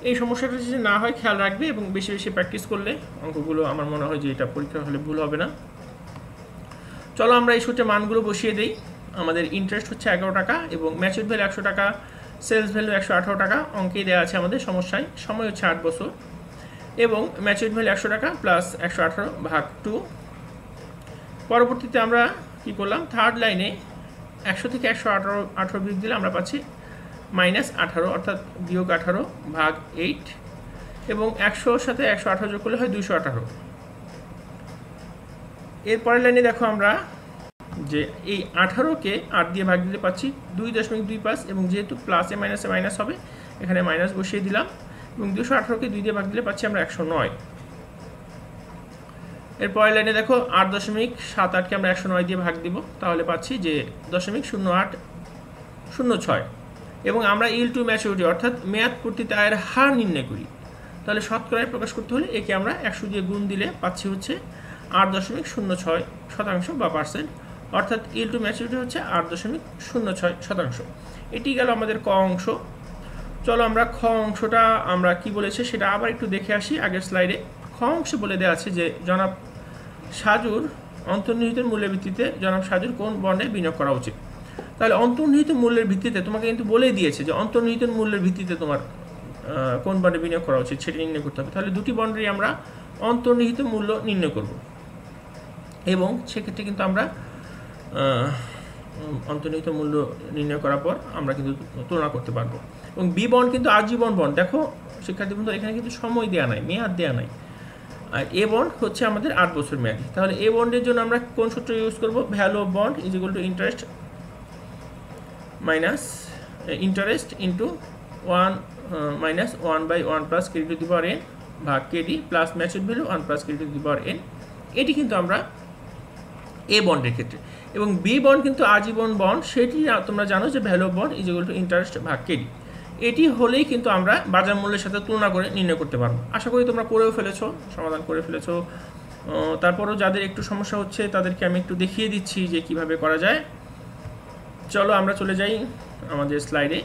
এই সমস্যাটা যদি না হয় খেয়াল রাখবে এবং বেশি বেশি প্র্যাকটিস করলে অঙ্কগুলো আমার মনে হয় যে এটা পরীক্ষা হলে ভুল হবে না। চলো আমরা এই সূত্রে মানগুলো বসিয়ে দিই। আমাদের ইন্টারেস্ট হচ্ছে 11 টাকা এবং ম্যাচুরিড ভ্যালু 100 টাকা, সেলস ভ্যালু 118 টাকা অঙ্কেই দেওয়া আছে আমাদের সমস্যায়। সময় হচ্ছে 8 বছর এবং ম্যাচুরিড ভ্যালু 100 টাকা প্লাস 118 ভাগ 2। পরবর্তীতে আমরা কি করলাম, থার্ড লাইনে 100 থেকে 118 বিয়োগ দিলে আমরা পাচ্ছি মাইনাস 18 অর্থাৎ বিয়োগ 18 ভাগ 8 এবং 100-র সাথে 118 যোগ করলে হয় 218। এরপরের লাইনে দেখো আমরা যে এই 18কে 8 দিয়ে ভাগ দিলে পাচ্ছি 2.25 এবং যেহেতু প্লাসে মাইনাসে মাইনাস হবে এখানে মাইনাস বসিয়ে দিলাম এবং 218কে 2 দিয়ে ভাগ দিলে পাচ্ছি আমরা 109। এরপরের লাইনে দেখো 8.78কে আমরা 109 দিয়ে ভাগ দিব, তাহলে পাচ্ছি যে 0.0806 এবং আমরা ইল টু ম্যাচুরিটি অর্থাৎ মেয়াদ পূর্তিতে আয়ের হার নির্ণয় করি। তাহলে শতকরায় প্রকাশ করতে হলে একে আমরা 100 দিয়ে গুণ দিলে পাচ্ছি হচ্ছে 8.06% বা পার্সেন্ট, অর্থাৎ ইল টু ম্যাচুরিটি হচ্ছে 8.06%। এটি গেল আমাদের ক অংশ। খ চলো আমরা খ অংশটা আমরা কি বলেছে সেটা আবার একটু দেখে আসি আগের স্লাইডে। খ অংশে বলে দেওয়া আছে যে জনাব সাজুর অন্তর্নিহিত মূল্যের ভিত্তিতে জনাব সাজুর কোন বন্ডে বিনিয়োগ করা উচিত। তাহলে অন্তর্নিহিত মূল্যের ভিত্তিতে তোমাকে কিন্তু বলেই দিয়েছে যে অন্তর্নিহিত মূল্যের ভিত্তিতে তোমার কোন বন্ডে বিনিয়োগ করা উচিত সেটা নির্ণয় করতে হবে। তাহলে দুটি বন্ডেরই আমরা অন্তর্নিহিত মূল্য নির্ণয় করব এবং সেক্ষেত্রে কিন্তু আমরা অন্তর্নিহিত মূল্য নির্ণয় করার পর আমরা কিন্তু তুলনা করতে পারবো। এবং বি বন্ড কিন্তু আজীবন বন্ড। দেখো শিক্ষার্থী বন্ধু, এখানে কিন্তু সময় দেওয়া নাই, মেয়াদ দেওয়া নাই। আর এ বন্ড হচ্ছে আমাদের 8 বছর মেয়াদি। তাহলে এ বন্ডের জন্য আমরা কোন সূত্র ইউজ করব? Value of bond is equal to interest minus interest into 1 minus 1/1 plus KD to the power N ভাগ KD plus mature value 1 plus KD to the power N. এটি কিন্তু আমরা এ বন্ডের ক্ষেত্রে। এবং বি বন্ড কিন্তু আজীবন বন্ড, সেটি তোমরা জানো যে value of bond is equal to interest ভাগ কেডি। এটি হলেই কিন্তু আমরা বাজার মূল্যের সাথে তুলনা করে নির্ণয় করতে পারবো। আশা করি তোমরা করেও ফেলেছো, সমাধান করে ফেলেছো। তারপরও যাদের একটু সমস্যা হচ্ছে তাদেরকে আমি একটু দেখিয়ে দিচ্ছি যে কিভাবে করা যায়। চলো আমরা চলে যাই আমাদের স্লাইডে।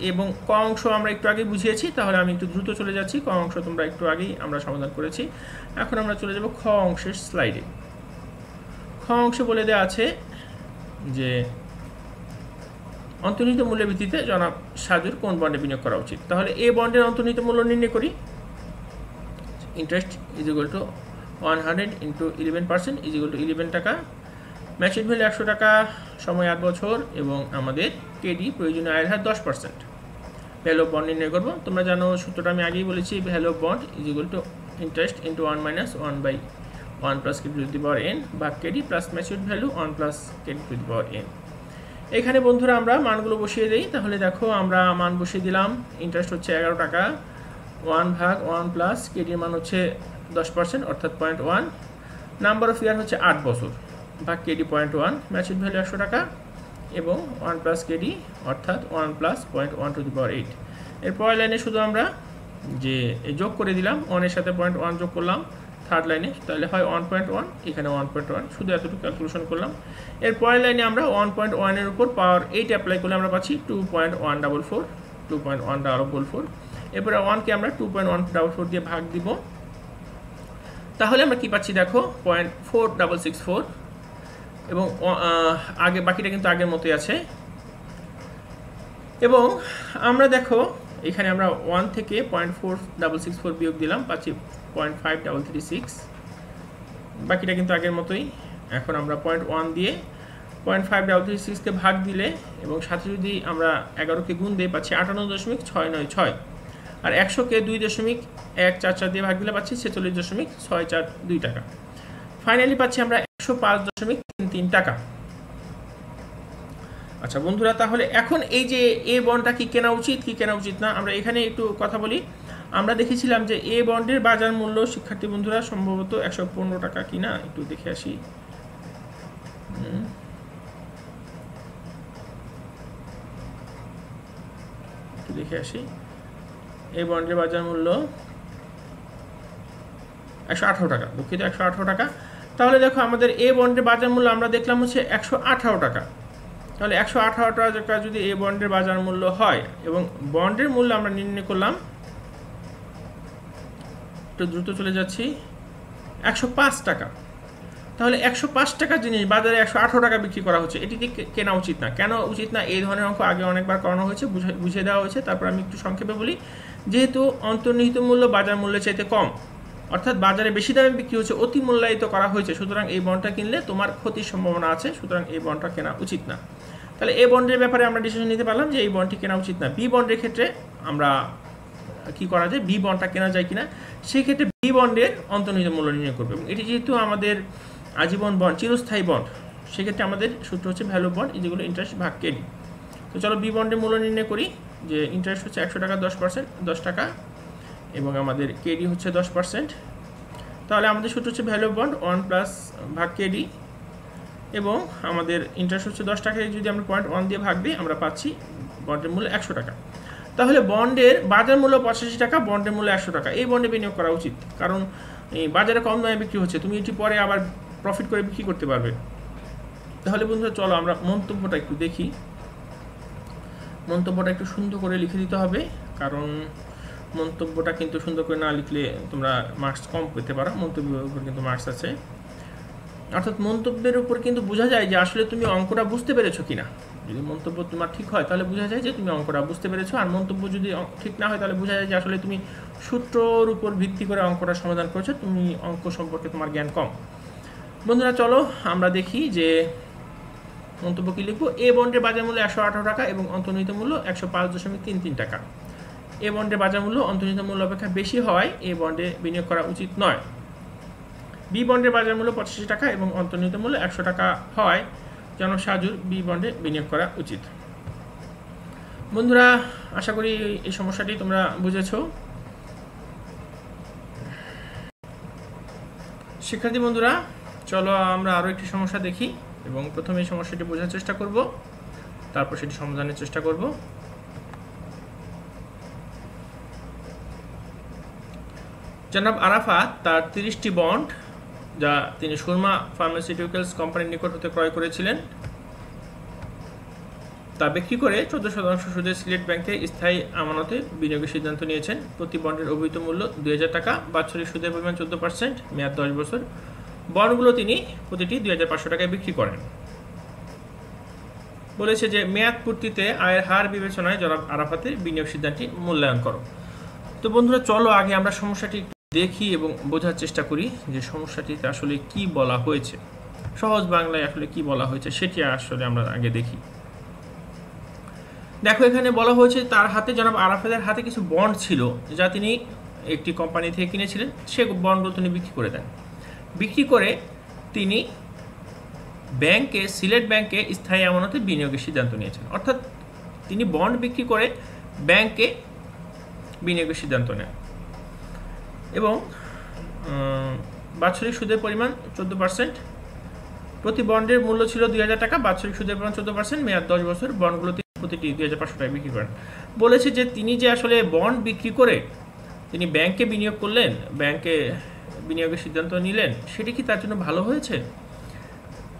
এবং ক অংশ আমরা একটু আগে বুঝিয়েছি, তাহলে আমি একটু দ্রুত চলে যাচ্ছি। ক অংশ তোমরা একটু আগেই আমরা সমাধান করেছি। এখন আমরা চলে যাব খ অংশের স্লাইডে। খ অংশে বলে দেওয়া আছে যে অন্তর্নিহিত মূল্যের ভিত্তিতে জনাব সাজুর কোন বন্ডে বিনিয়োগ করা উচিত। তাহলে এ বন্ডের অন্তর্নিহিত মূল্য নির্ণয় করি। Interest is equal two 100 into 11% is equal two 11 টাকা। ম্যাচুর ভ্যালু 100 টাকা, সময় 8 বছর এবং আমাদের কেডি প্রয়োজনীয় আয়ের হার 10%। ভ্যালু অফ বন্ড নির্ণয় করবো। তোমরা জানো সূত্রটা আমি আগেই বলেছি, value of bond is equal to interest into 1 minus 1/1 plus KD to the power N ভাগ KD plus mature value 1 plus KD to the power N. এখানে বন্ধুরা আমরা মানগুলো বসিয়ে দিই। তাহলে দেখো আমরা মান বসিয়ে দিলাম। ইন্টারেস্ট হচ্ছে 11 টাকা, 1 ভাগ 1 প্লাস কেডির মান হচ্ছে 10% অর্থাৎ 0.1। নাম্বার অফ ইয়ার হচ্ছে 8 বছর ভাগ কেডি 0.1। ম্যাচুর ভ্যালু 100 টাকা এবং 1 প্লাস কেডি অর্থাৎ 1 প্লাস 0.1 টু দি পাওয়ার 8। এর পরের লাইনে শুধু আমরা যে যোগ করে দিলাম, 1 এর সাথে 0.1 যোগ করলাম থার্ড লাইনে, তাহলে হয় 1.1, এখানে 1.1, শুধু এতটুকু ক্যালকুলেশন করলাম। এর পরের লাইনে আমরা 1.1 এর উপর পাওয়ার 8 অ্যাপ্লাই করলে আমরা পাচ্ছি 2.144। এরপরে 1কে আমরা 2.144 দিয়ে ভাগ দিব। তাহলে আমরা কি পাচ্ছি দেখো 0.4664 এবং আগে বাকিটা কিন্তু আগের মতোই আছে। এবং আমরা দেখো এখানে আমরা 1 থেকে 0.4664 বিয়োগ দিলাম, পাচ্ছি 0.5336। বাকিটা কিন্তু আগের মতোই। এখন আমরা 0.1 দিয়ে 0.5336কে ভাগ দিলে এবং সাথে যদি আমরা 11কে গুণ দিয়ে পাচ্ছি 58.696। আর 100কে 2.144 দিয়ে ভাগ দিলে পাচ্ছি 46.642 টাকা। ফাইনালি পাচ্ছি আমরা 105.33 টাকা। আচ্ছা বন্ধুরা, তাহলে এখন এই যে এ বন্ডটা কি কেনা উচিত কি কেনা উচিত না, আমরা এখানে একটু কথা বলি। আমরা দেখেছিলাম যে এ বন্ডের বাজার মূল্য শিক্ষার্থী বন্ধুরা সম্ভবত 115 টাকা কিনা, একটু দেখে আসি। এই বন্ডের বাজার মূল্য 118 টাকা, দুঃখিত 118 টাকা। তাহলে দেখো আমাদের এ বন্ডের বাজার মূল্য আমরা দেখলাম হচ্ছে 118 টাকা। তাহলে 118 টাকা যদি এ বন্ডের বাজার মূল্য হয় এবং বন্ডের মূল্য আমরা নির্ণয় করলাম, একটু দ্রুত চলে যাচ্ছি, 105 টাকা। তাহলে 105 টাকার জিনিস বাজারে 118 টাকা বিক্রি করা হচ্ছে, এটি কেনা উচিত না। কেন উচিত না? এই ধরনের অঙ্ক আগে অনেকবার করানো হয়েছে, বুঝিয়ে দেওয়া হয়েছে। তারপর আমি একটু সংক্ষেপে বলি। যেহেতু অন্তর্নিহিত মূল্য বাজার মূল্যের চাইতে কম, অর্থাৎ বাজারে বেশি দামে বিক্রি হচ্ছে, অতি মূল্যায়িত করা হয়েছে, সুতরাং এই বন্ডটা কিনলে তোমার ক্ষতির সম্ভাবনা আছে, সুতরাং এই বন্ডটা কেনা উচিত না। তাহলে এই বন্ডের ব্যাপারে আমরা ডিসিশন নিতে পারলাম যে এই বন্ডটি কেনা উচিত না। বি বন্ডের ক্ষেত্রে আমরা কি করা যায়, বি বন্ডটা কেনা যায় কিনা, সেক্ষেত্রে বি বন্ডের অন্তর্নিহিত মূল্য নির্ণয় করবে। এবং এটি যেহেতু আমাদের আজীবন বন্ড, চিরস্থায়ী বন্ড, সেক্ষেত্রে আমাদের সূত্র হচ্ছে value bond is equal to interest ভাগ কেডি। তো চলো বি বন্ডের মূল্য নির্ণয় করি। যে ইন্টারেস্ট হচ্ছে 100 টাকা 10 টাকা এবং আমাদের কেডি হচ্ছে 10%। তাহলে আমাদের সূত্র হচ্ছে ভ্যালু বন্ড 1 প্লাস ভাগ কেডি এবং আমাদের ইন্টারেস্ট হচ্ছে 10 টাকায় যদি আমরা 0.1 দিয়ে ভাগ দিই আমরা পাচ্ছি বন্ডের মূল্য 100 টাকা। তাহলে বন্ডের বাজার মূল্য 85 টাকা, বন্ডের মূল্য 100 টাকা। এই বন্ডে বিনিয়োগ করা উচিত, কারণ এই বাজারে কম দামে বিক্রি হচ্ছে, তুমি এটি পরে আবার প্রফিট করে বিক্রি করতে পারবে। তাহলে বন্ধুরা চলো আমরা মন্তব্যটা একটু দেখি। মন্তব্যটা একটু সুন্দর করে লিখে দিতে হবে, কারণ মন্তব্যটা কিন্তু সুন্দর করে না লিখলে তোমরা মার্কস কম পেতে পারো। মন্তব্যের উপর কিন্তু মার্কস আছে, অর্থাৎ মন্তব্যের উপর কিন্তু বোঝা যায় যে আসলে তুমি অঙ্কটা বুঝতে পেরেছো কিনা। যদি মন্তব্য তোমার ঠিক হয় তাহলে বোঝা যায় যে তুমি অঙ্কটা বুঝতে পেরেছো, আর মন্তব্য যদি ঠিক না হয় তাহলে বোঝা যায় যে আসলে তুমি সূত্রর উপর ভিত্তি করে অঙ্কটা সমাধান করেছো, তুমি অঙ্ক সম্পর্কে তোমার জ্ঞান কম। বন্ধুরা চলো আমরা দেখি যে মন্তব্য কি লিখবো। এ বন্ডের বাজার মূল্য 118 টাকা এবং অন্তর্নিহিত মূল্য 105.33 টাকা। এ বন্ডের বাজার মূল্য অন্তর্নিহিত মূল্য অপেক্ষা বেশি হওয়ায় এ বন্ডে বিনিয়োগ করা উচিত নয়। বি বন্ডের বাজার মূল্য 85 টাকা এবং অন্তর্নিহিত মূল্য 100 টাকা হওয়ায় জনাব শাহজুর বি বন্ডে বিনিয়োগ করা উচিত। বন্ধুরা আশা করি এই সমস্যাটি তোমরা বুঝেছো। শিক্ষার্থী বন্ধুরা চলো আমরা আরও একটি সমস্যা দেখি এবং প্রথমে এই সমস্যাটি বোঝার চেষ্টা করব, তারপর সেটি সমাধানের চেষ্টা করব। জনাব আরাফাত তার 30টি বন্ড যা তিনি সুরমা ফার্মাসিউটিক্যালস কোম্পানির নিকট হতে ক্রয় করেছিলেন তা বিক্রি করে 14% সুদে সিলেট ব্যাংকে স্থায়ী আমানতে বিনিয়োগের সিদ্ধান্ত নিয়েছেন। প্রতি বন্ডের অভিহিত মূল্য 2000 টাকা, বাৎসরিক সুদের পরিমাণ 14%, মেয়াদ 10 বছর। বন্ডগুলো তিনি প্রতিটি 2500 টাকায় বিক্রি করেন। বলেছে যে মেয়াদ পূর্তিতে আয়ের হার বিবেচনায় জনাব আরাফাতের বিনিয়োগ সিদ্ধান্তটি মূল্যায়ন করো। তো বন্ধুরা চলো আগে আমরা সমস্যাটি দেখি এবং বোঝার চেষ্টা করি যে সমস্যাটিতে আসলে কি বলা হয়েছে, সহজ বাংলায় আসলে কি বলা হয়েছে সেটি আসলে আমরা আগে দেখি। দেখো এখানে বলা হয়েছে তার হাতে, জনাব আরাফাতের হাতে কিছু বন্ড ছিল যা তিনি একটি কোম্পানি থেকে কিনেছিলেন। সে বন্ডগুলো তিনি বিক্রি করে দেন। বিক্রি করে তিনি ব্যাংকে, সিলেট ব্যাংকে স্থায়ী আমানতে বিনিয়োগের সিদ্ধান্ত নিয়েছেন। অর্থাৎ তিনি বন্ড বিক্রি করে ব্যাংকে বিনিয়োগের সিদ্ধান্ত নেন এবং বাৎসরিক সুদের পরিমাণ 14%। প্রতি বন্ডের মূল্য ছিল 2000 টাকা, বাৎসরিক সুদের পরিমাণ 14%, মেয়াদ 10 বছর। বন্ডগুলো প্রতিটি 2500 টাকা বিক্রি করেন। বলেছে যে তিনি যে আসলে বন্ড বিক্রি করে তিনি ব্যাংকে বিনিয়োগ করলেন, ব্যাংকে বিনিয়োগের সিদ্ধান্ত নিলেন, সেটি কি তার জন্য ভালো হয়েছে?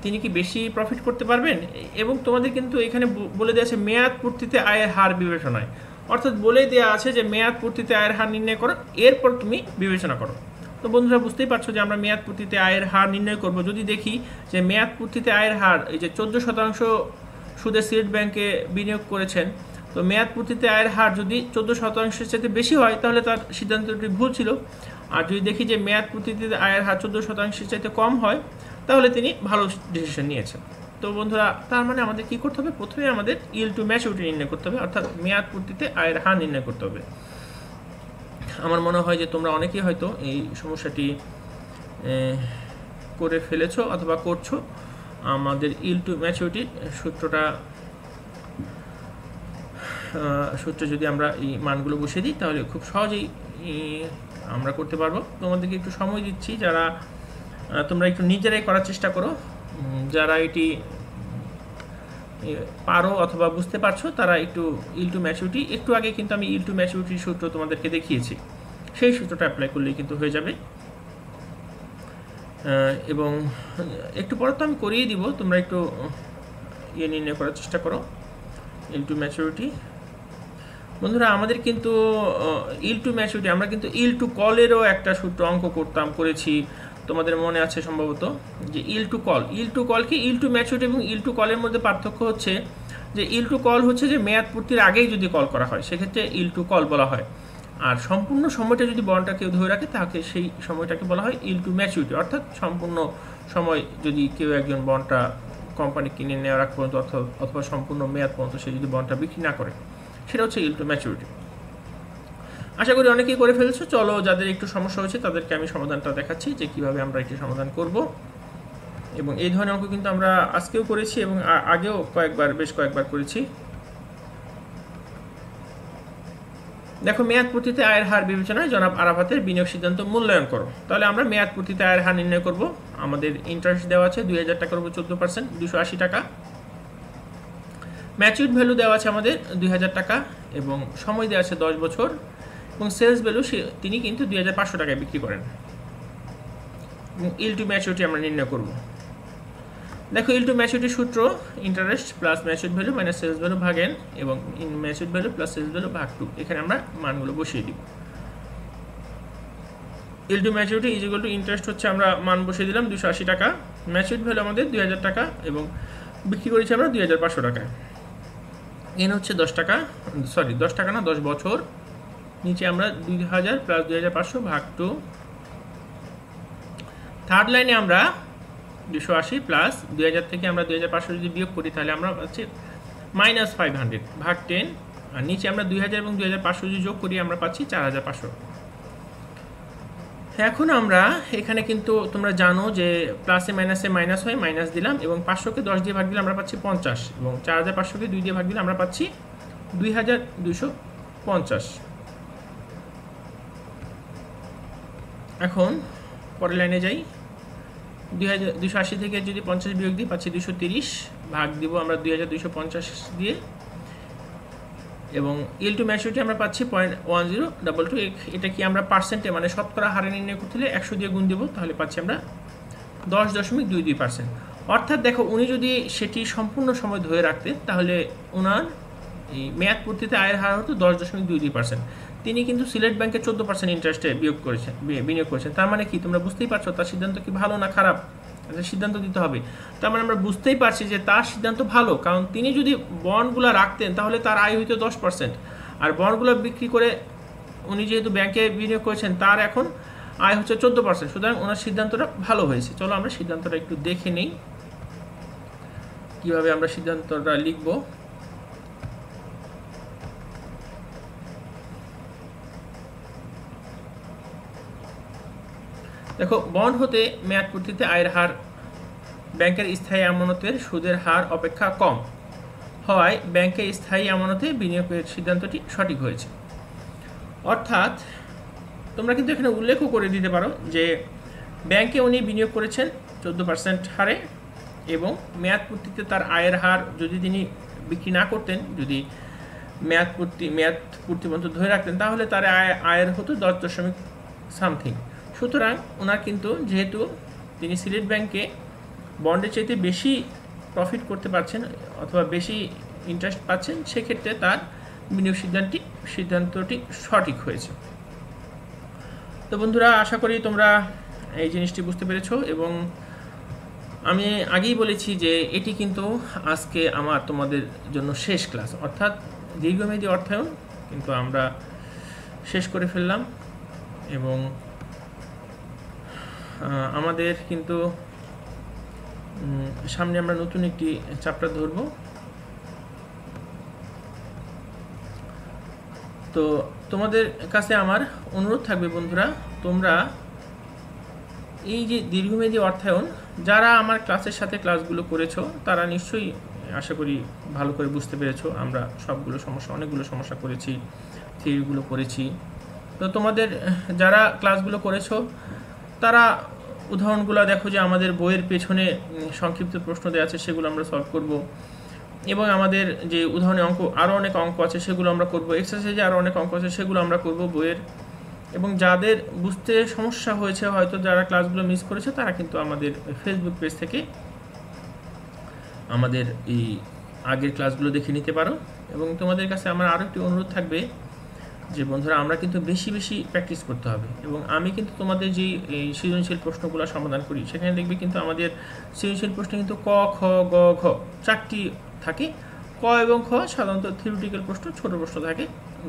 তিনি কি বেশি প্রফিট করতে পারবেন? এবং তোমাদের কিন্তু এখানে বলে দেওয়া আছে মেয়াদ পূর্তিতে আয়ের হার বিবেচনায়, অর্থাৎ বলে দেওয়া আছে যে মেয়াদ পূর্তিতে আয়ের হার নির্ণয় করো, এরপর তুমি বিবেচনা করো। তো বন্ধুরা বুঝতেই পারছো যে আমরা মেয়াদ পূর্তিতে আয়ের হার নির্ণয় করব যদি দেখি যে মেয়াদ পূর্তিতে আয়ের হার এই যে 14% সুদে সিলেট ব্যাংকে বিনিয়োগ করেছেন, তো মেয়াদ পূর্তিতে আয়ের হার যদি 14%-এর চাইতে বেশি হয় তাহলে তার সিদ্ধান্তটি ভুল ছিল। আর যদি দেখি যে মেয়াদ পূর্তিতে আয়ের হার 14%-এর চাইতে কম হয় তাহলে তিনি ভালো ডিসিশন নিয়েছেন। তো বন্ধুরা তার মানে আমাদের কি করতে হবে? প্রথমে আমাদের ইল্ড টু ম্যাচুরিটি নির্ণয় করতে হবে, অর্থাৎ মেয়াদ পূর্তিতে আয়ের হার নির্ণয় করতে হবে। আমার মনে হয় যে তোমরা অনেকেই হয়তো এই সমস্যাটি করে ফেলেছো অথবা করছো। আমাদের ইল্ড টু ম্যাচুরিটি সূত্রে যদি আমরা এই মানগুলো বসিয়ে দিই তাহলে খুব সহজেই আমরা করতে পারবো। তোমাদেরকে একটু সময় দিচ্ছি, যারা তোমরা একটু নিজেরাই করার চেষ্টা করো, যারা এটি পারো অথবা বুঝতে পারছো তারা একটু ইল্ড টু ম্যাচুরিটি, একটু আগে কিন্তু আমি ইল্ড টু ম্যাচুরিটির সূত্র তোমাদেরকে দেখিয়েছি, সেই সূত্রটা অ্যাপ্লাই করলেই কিন্তু হয়ে যাবে। এবং একটু পরে তো আমি করিয়ে দিব, তোমরা একটু নির্ণয় করার চেষ্টা করো ইল্ড টু ম্যাচুরিটি। বন্ধুরা আমাদের কিন্তু ইল্ড টু ম্যাচুরিটি, আমরা কিন্তু ইল্ড টু কলেরও একটা সূত্র অঙ্ক করেছি, তোমাদের মনে আছে সম্ভবত, যে ইল্ড টু কল কি? ইল্ড টু ম্যাচুরিটি এবং ইল্ড টু কলের মধ্যে পার্থক্য হচ্ছে যে ইল্ড টু কল হচ্ছে যে মেয়াদ পূর্তির আগেই যদি কল করা হয় সেক্ষেত্রে ইল্ড টু কল বলা হয়, আর সম্পূর্ণ সময়টা যদি বন্ডটা কেউ ধরে রাখে তাকে সেই সময়টাকে বলা হয় ইল্ড টু ম্যাচুরিটি। অর্থাৎ সম্পূর্ণ সময় যদি কেউ একজন বন্ডটা কোম্পানি কিনে নেওয়ার আগ পর্যন্ত অথবা সম্পূর্ণ মেয়াদ পর্যন্ত সে যদি বন্ডটা বিক্রি না করে, সেটা হচ্ছে ইল্ড টু ম্যাচুরিটি। আশা করি অনেকেই করে ফেলছো। চলো যাদের একটু সমস্যা হয়েছে তাদেরকে আমি সমাধানটা দেখাচ্ছি যে কিভাবে আমরা এটি সমাধান করব। এবং এই ধরনের অঙ্ক কিন্তু আমরা আজকেও করেছি এবং আগেও বেশ কয়েকবার করেছি। দেখো মেয়াদ পূর্তিতে আয়ের হার বিবেচনায় জনাব আরাফাতের বিনিয়োগ সিদ্ধান্ত মূল্যায়ন করো। তাহলে আমরা মেয়াদ পূর্তিতে আয়ের হার নির্ণয় করব। আমাদের ইন্টারেস্ট দেওয়া আছে 2000 টাকার উপর 14%, 280 টাকা। ম্যাচিউরড ভ্যালু দেওয়া আছে আমাদের 2000 টাকা এবং সময় দেওয়া আছে 10 বছর এবং সেলস ভ্যালু তিনি কিন্তু 2500 টাকায় বিক্রি করেন। ইল্ড টু ম্যাচুরিটি আমরা নির্ণয় করব। দেখো ইল টু ম্যাচুরিটি সূত্র interest plus matured value minus sales value ভাগ n এবং matured value plus sales value ভাগ 2। এখানে আমরা মানগুলো বসিয়ে দিব। Yield to maturity is equal to interest হচ্ছে আমরা মান বসিয়ে দিলাম 280 টাকা, ম্যাচুরিড ভ্যালু আমাদের 2000 টাকা এবং বিক্রি করেছি আমরা 2500 টাকায়। এন হচ্ছে 10 টাকা, সরি 10 টাকা না 10 বছর, নিচে আমরা 2000 প্লাস 2500 ভাগ 2। থার্ড লাইনে আমরা 280 প্লাস 2000 থেকে আমরা 2500 যদি বিয়োগ করি তাহলে আমরা পাচ্ছি -500 ভাগ 10, আর নিচে আমরা 2000 এবং 2500 যদি যোগ করি আমরা পাচ্ছি 4500। এখন আমরা এখানে কিন্তু তোমরা জানো যে প্লাসে মাইনাসে মাইনাস হয়, মাইনাস দিলাম এবং 500কে 10 দিয়ে ভাগ দিলে আমরা পাচ্ছি 50 এবং 4500কে 2 দিয়ে ভাগ দিলে আমরা পাচ্ছি 2250। এখন পরের লাইনে যাই। 280 থেকে যদি 50 বিয়োগ দিই পাচ্ছি 230, ভাগ দিব আমরা 2250 দিয়ে এবং ইল টু ম্যাচুরিটি আমরা পাচ্ছি 0.1022। এটা কি আমরা পার্সেন্টে মানে শতকরা হারে নির্ণয় করতে হলে 100 দিয়ে গুণ দেব, তাহলে পাচ্ছি আমরা 10.22%। অর্থাৎ দেখো উনি যদি সেটি সম্পূর্ণ সময় ধরে রাখতেন তাহলে ওনার এই মেয়াদ পূর্তিতে আয়ের হার হতো 10.22%। তিনি কিন্তু সিলেট ব্যাংকে 14% ইন্টারেস্টে বিনিয়োগ করেছেন। তার মানে কি তোমরা বুঝতেই পারছো তার সিদ্ধান্ত কি ভালো না খারাপ, সিদ্ধান্ত দিতে হবে। তার মানে আমরা বুঝতেই পারছি যে তার সিদ্ধান্ত ভালো, কারণ তিনি যদি বন্ডগুলো রাখতেন তাহলে তার আয় হইতো 10%, আর বন্ডগুলো বিক্রি করে উনি যেহেতু ব্যাংকে বিনিয়োগ করেছেন তার এখন আয় হচ্ছে 14%। সুতরাং ওনার সিদ্ধান্তটা ভালো হয়েছে। চলো আমরা সিদ্ধান্তটা একটু দেখে নেই কিভাবে আমরা সিদ্ধান্তটা লিখব। দেখো বন্ড হতে মেয়াদ পূর্তিতে আয়ের হার ব্যাংকের স্থায়ী আমানতের সুদের হার অপেক্ষা কম হওয়ায় ব্যাংকের স্থায়ী আমানতে বিনিয়োগের সিদ্ধান্তটি সঠিক হয়েছে। অর্থাৎ তোমরা কিন্তু এখানে উল্লেখও করে দিতে পারো যে ব্যাংকে উনি বিনিয়োগ করেছেন 14% হারে এবং মেয়াদ পূর্তিতে তার আয়ের হার যদি তিনি বিক্রি না করতেন, যদি মেয়াদ পূর্তি পর্যন্ত ধরে রাখতেন তাহলে তার আয়ের হতো 10.something। সুতরাং ওনার কিন্তু যেহেতু তিনি সিলেট ব্যাংকে বন্ডের চাইতে বেশি প্রফিট করতে পারছেন অথবা বেশি ইন্টারেস্ট পাচ্ছেন, সেক্ষেত্রে তার বিনিয়োগ সিদ্ধান্তটি সঠিক হয়েছে। তো বন্ধুরা আশা করি তোমরা এই জিনিসটি বুঝতে পেরেছো এবং আমি আগেই বলেছি যে এটি কিন্তু আজকে আমার তোমাদের জন্য শেষ ক্লাস, অর্থাৎ দীর্ঘমেয়াদী অর্থায়ন কিন্তু আমরা শেষ করে ফেললাম এবং আমাদের কিন্তু সামনে আমরা নতুন একটি চ্যাপ্টার ধরব। তো তোমাদের কাছে আমার অনুরোধ থাকবে বন্ধুরা, তোমরা এই যে দীর্ঘমেয়াদী অর্থায়ন যারা আমার ক্লাসের সাথে ক্লাসগুলো করেছো তারা নিশ্চয়ই আশা করি ভালো করে বুঝতে পেরেছো। আমরা অনেকগুলো সমস্যা করেছি, থিওরিগুলো করেছি। তো তোমাদের যারা ক্লাসগুলো করেছো তারা উদাহরণগুলো দেখো যে আমাদের বইয়ের পেছনে সংক্ষিপ্ত প্রশ্ন দেওয়া আছে, সেগুলো আমরা সলভ করব এবং আমাদের যে উদাহরণে আরও অনেক অঙ্ক আছে সেগুলো আমরা করব, এক্সারসাইজে আরও অনেক অঙ্ক আছে সেগুলো আমরা করব বইয়ের। এবং যাদের বুঝতে সমস্যা হয়েছে হয়তো যারা ক্লাসগুলো মিস করেছে তারা কিন্তু আমাদের ফেসবুক পেজ থেকে আমাদের এই আগের ক্লাসগুলো দেখে নিতে পারো। এবং তোমাদের কাছে আমার আরও একটি অনুরোধ থাকবে যে বন্ধুরা আমরা কিন্তু বেশি বেশি প্র্যাকটিস করতে হবে এবং আমি কিন্তু তোমাদের যে এই সৃজনশীল প্রশ্নগুলো সমাধান করি সেখানে দেখবে কিন্তু আমাদের সৃজনশীল প্রশ্ন কিন্তু ক, খ, গ, ঘ 4টি থাকে। ক এবং খ সাধারণত থিওরিটিক্যাল প্রশ্ন, ছোট প্রশ্ন থাকে।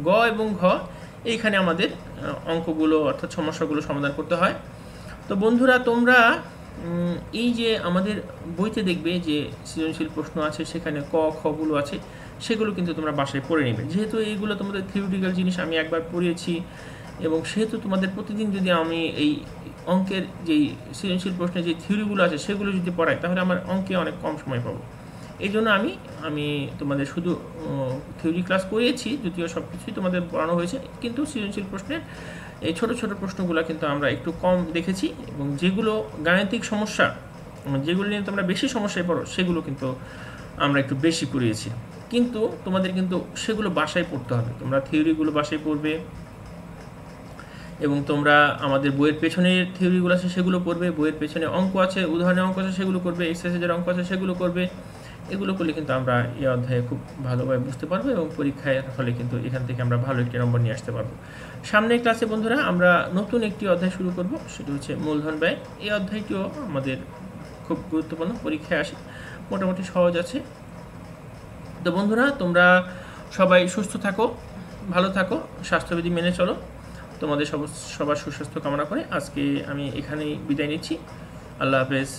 গ এবং ঘ এইখানে আমাদের অঙ্কগুলো অর্থাৎ সমস্যাগুলো সমাধান করতে হয়। তো বন্ধুরা তোমরা এই যে আমাদের বইতে দেখবে যে সৃজনশীল প্রশ্ন আছে সেখানে ক, খগুলো আছে, সেগুলো কিন্তু তোমরা বাসায় পড়ে নেবে। যেহেতু এইগুলো তোমাদের থিওরিটিক্যাল জিনিস আমি একবার পড়িয়েছি এবং সেহেতু তোমাদের প্রতিদিন যদি আমি এই অঙ্কের যেই সৃজনশীল প্রশ্নের যে থিওরিগুলো আছে সেগুলো যদি পড়াই তাহলে আমার অঙ্কে অনেক কম সময় পাবো। এই জন্য আমি তোমাদের শুধু থিওরি ক্লাস করিয়েছি, যদিও সব কিছুই তোমাদের পড়ানো হয়েছে, কিন্তু সৃজনশীল প্রশ্নের এই ছোট ছোট প্রশ্নগুলো কিন্তু আমরা একটু কম দেখেছি এবং যেগুলো গাণিতিক সমস্যা যেগুলো নিয়ে তোমরা বেশি সমস্যায় পড়ো সেগুলো কিন্তু আমরা একটু বেশি করিয়েছি। কিন্তু তোমাদের কিন্তু সেগুলো বাসায় পড়তে হবে, তোমরা থিওরিগুলো বাসায় পড়বে এবং তোমরা আমাদের বইয়ের পেছনের থিওরিগুলো আছে সেগুলো পড়বে, বইয়ের পেছনে অঙ্ক আছে, উদাহরণের অঙ্ক আছে সেগুলো করবে, এক্সারসাইজের অঙ্ক আছে সেগুলো করবে। এগুলো করলে কিন্তু আমরা এই অধ্যায়ে খুব ভালোভাবে বুঝতে পারবো এবং পরীক্ষার হলে কিন্তু এখান থেকে আমরা ভালো একটি নম্বর নিয়ে আসতে পারবো। সামনের ক্লাসে বন্ধুরা আমরা নতুন একটি অধ্যায় শুরু করব, সেটি হচ্ছে মূলধন ব্যয়। এই অধ্যায়টিও আমাদের খুব গুরুত্বপূর্ণ, পরীক্ষায় আসে, মোটামুটি সহজ আছে। তো বন্ধুরা তোমরা সবাই সুস্থ থাকো, ভালো থাকো, স্বাস্থ্যবিধি মেনে চলো। তোমাদের সবার সুস্বাস্থ্য কামনা করে আজকে আমি এখানেই বিদায় নিচ্ছি। আল্লাহ হাফেজ।